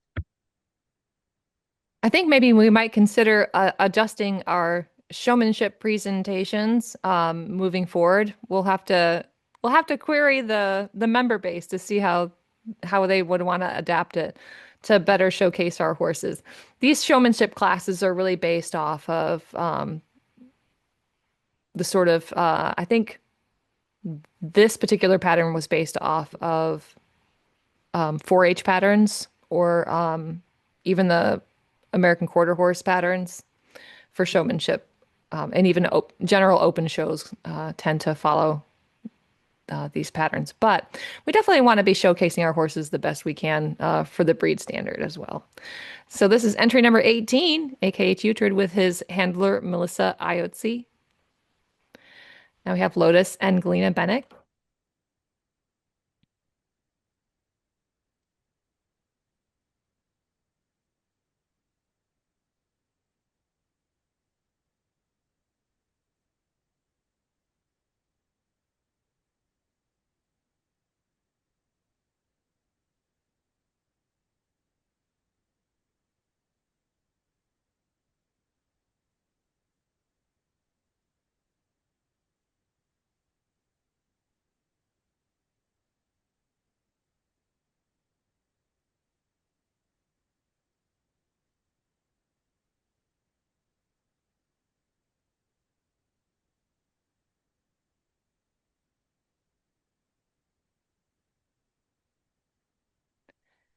I think maybe we might consider adjusting our showmanship presentations moving forward. We'll have to query the member base to see how they would want to adapt it to better showcase our horses. These showmanship classes are really based off of the sort of I think this particular pattern was based off of 4-H patterns or even the American Quarter Horse patterns for showmanship. And even general open shows tend to follow these patterns. But we definitely want to be showcasing our horses the best we can for the breed standard as well. So this is entry number 18, AKH Uhtred with his handler, Melissa Iotzi. Now we have Lotus and Galena Bennett.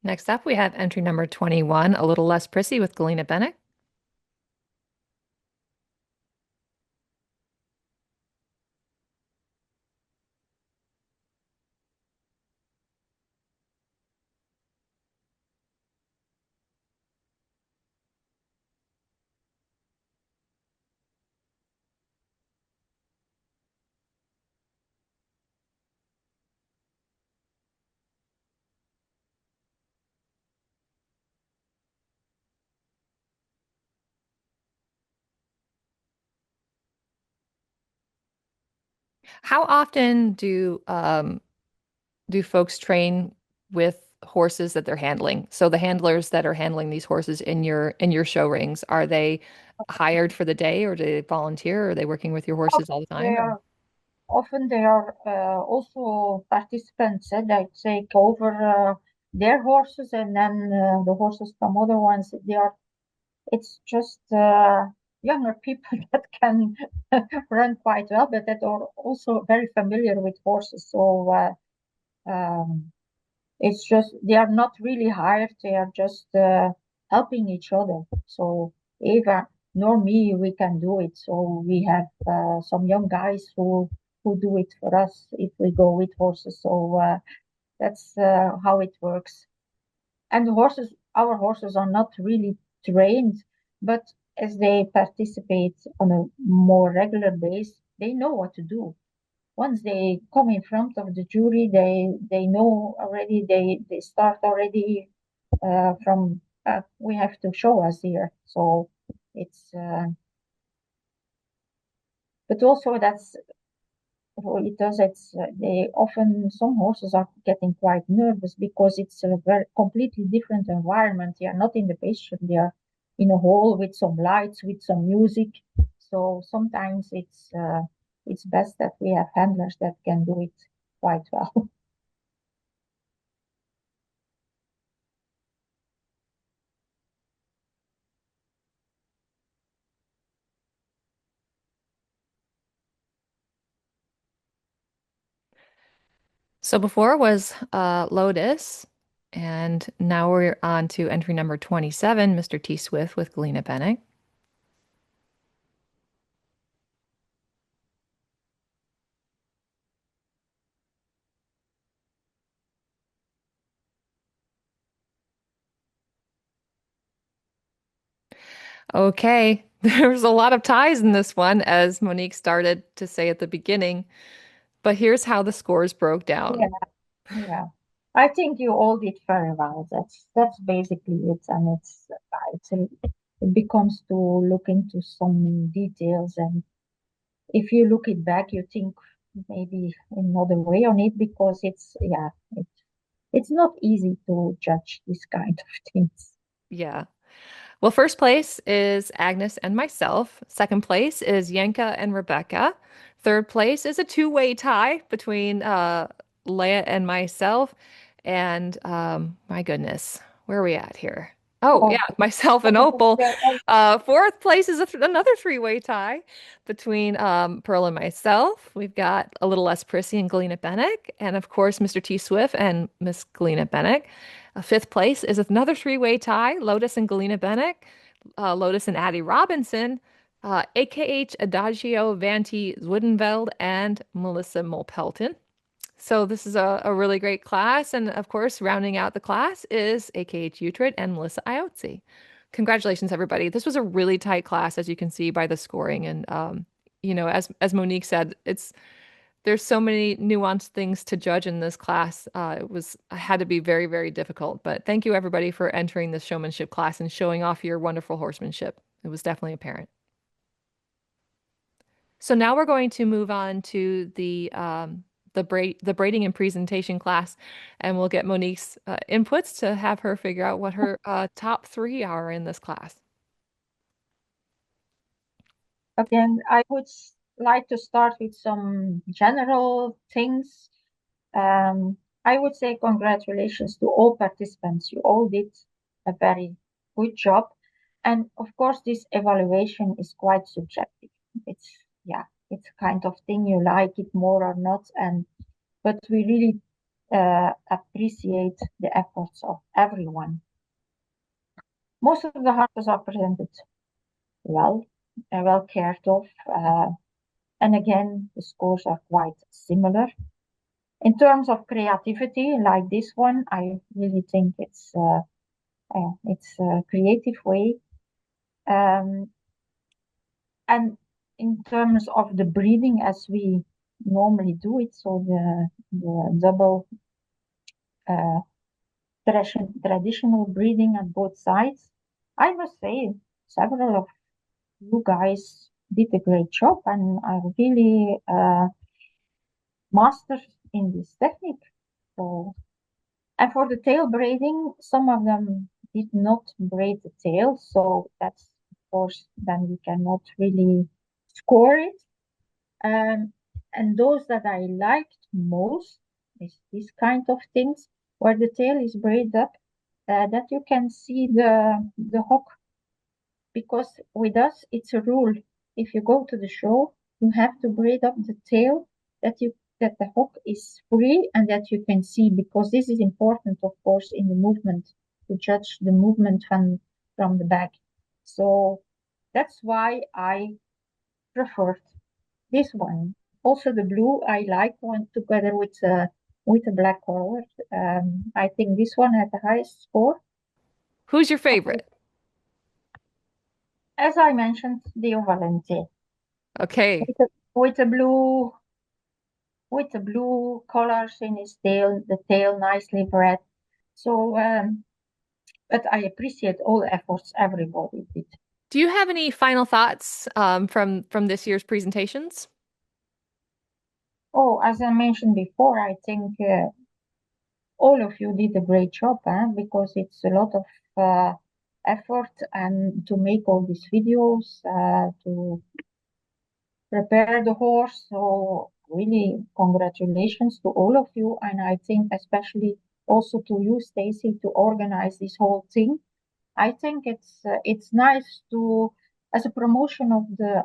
Next up, we have entry number 21, A Little Less Prissy with Galena Bennett. How often do folks train with horses that they're handling? So the handlers that are handling these horses in your show rings, are they hired for the day or do they volunteer? Or are they working with your horses all the They time? Or are often they are also participants. They take over their horses, and then the horses from other ones. They are. It's just younger people that can run quite well, but that are also very familiar with horses. So it's just they are not really hired. They are just helping each other. So Eva nor me, we can do it. So we have some young guys who do it for us if we go with horses. So that's how it works. And the horses, our horses are not really trained, but as they participate on a more regular base, they know what to do. Once they come in front of the jury, they know already. They start already from we have to show us here. So it's but also that's what it does. It's they often some horses are getting quite nervous because it's a very completely different environment. They are not in the pasture. They are in a hall with some lights, with some music. So sometimes it's best that we have handlers that can do it quite well. so before was Lotus, and now we're on to entry number 27, Mr. T Swift with Galena Bennett. Okay, there's a lot of ties in this one, as Monique started to say at the beginning, but here's how the scores broke down. Yeah, yeah. I think you all did very well. That's basically it, and it becomes to look into some details, and if you look it back, you think maybe another way on it because it's not easy to judge this kind of things. Yeah. Well, first place is Agnes and myself. Second place is Yenka and Rebecca. Third place is a two-way tie between Leah and myself. And my goodness, where are we at here? Oh, yeah, Oh, myself and Opal. Fourth place is another three-way tie between Pearl and myself. We've got a little less Prissy and Galena Bennick. And of course, Mr. T. Swift and Miss Galena Bennick. Fifth place is another three-way tie, Lotus and Galena Bennick, Lotus and Addie Robinson, AKH Adagio Vanti Zwoodenveld, and Melissa Mulpelton. So this is a really great class. And of course, rounding out the class is AKH Utrid and Melissa Iotzi. Congratulations, everybody. This was a really tight class, as you can see by the scoring. And, as Monique said, there's so many nuanced things to judge in this class. It had to be very, very difficult. But thank you, everybody, for entering this showmanship class and showing off your wonderful horsemanship. It was definitely apparent. So now we're going to move on to the braiding and presentation class, and we'll get Monique's inputs to have her figure out what her top three are in this class. again, I would like to start with some general things. I would say congratulations to all participants. You all did a very good job. And of course, this evaluation is quite subjective. It's, yeah, it's kind of thing you like it more or not. But we really appreciate the efforts of everyone. Most of the horses are presented well, well cared of. And again, the scores are quite similar. In terms of creativity, like this one, I really think it's a creative way. And in terms of the breeding, as we normally do it, so the double uh, traditional breeding at both sides, I must say several of you guys did a great job and are really masters in this technique. So, and for the tail braiding, some of them did not braid the tail, so that's of course then we cannot really score it. And those that I liked most is this kind of things where the tail is braided up, that you can see the hook, because with us it's a rule. If you go to the show, you have to braid up the tail that the hook is free and that you can see, because this is important, of course, in the movement to judge the movement from the back. So that's why I preferred this one. Also, the blue I like one together with a black color. I think this one had the highest score. Who's your favorite? As I mentioned, Dio Valente Okay. with the blue colors in his tail, the tail nicely bred. So, but I appreciate all the efforts everybody did. Do you have any final thoughts from this year's presentations? Oh, as I mentioned before, I think all of you did a great job, because it's a lot of effort and to make all these videos, to prepare the horse. So really, congratulations to all of you, and I think especially also to you, Stacy, to organize this whole thing. I think it's nice to as a promotion of the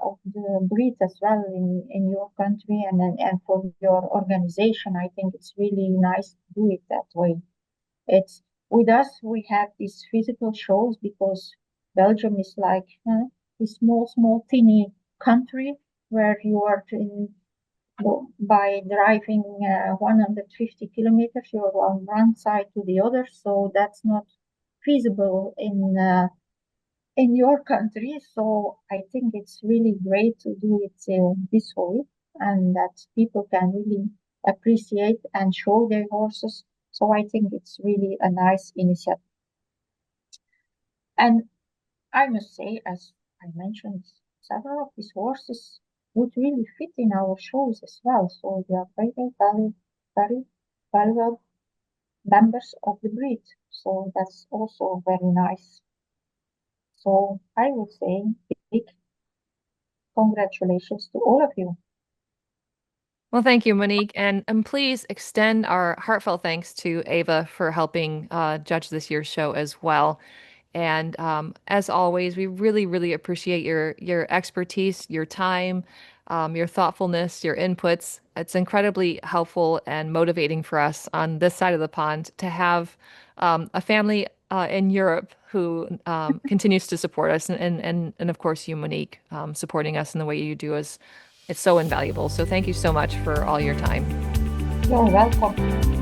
breed as well in your country and for your organization. I think it's really nice to do it that way. It's with us we have these physical shows because Belgium is like a small teeny country where you are in by driving 150 kilometers, you're on one side to the other, so that's not feasible in your country. So I think it's really great to do it this way, and that people can really appreciate and show their horses. So I think it's really a nice initiative. And I must say, as I mentioned, several of these horses would really fit in our shows as well. So they are very valuable members of the breed. So that's also very nice. So I would say big congratulations to all of you. Well, thank you, Monique. And please extend our heartfelt thanks to Ava for helping judge this year's show as well. And as always, we really, really appreciate your expertise, your time, your thoughtfulness, your inputs. It's incredibly helpful and motivating for us on this side of the pond to have a family in Europe who continues to support us, and of course you, Monique, supporting us in the way you do is it's so invaluable. So thank you so much for all your time. You're welcome.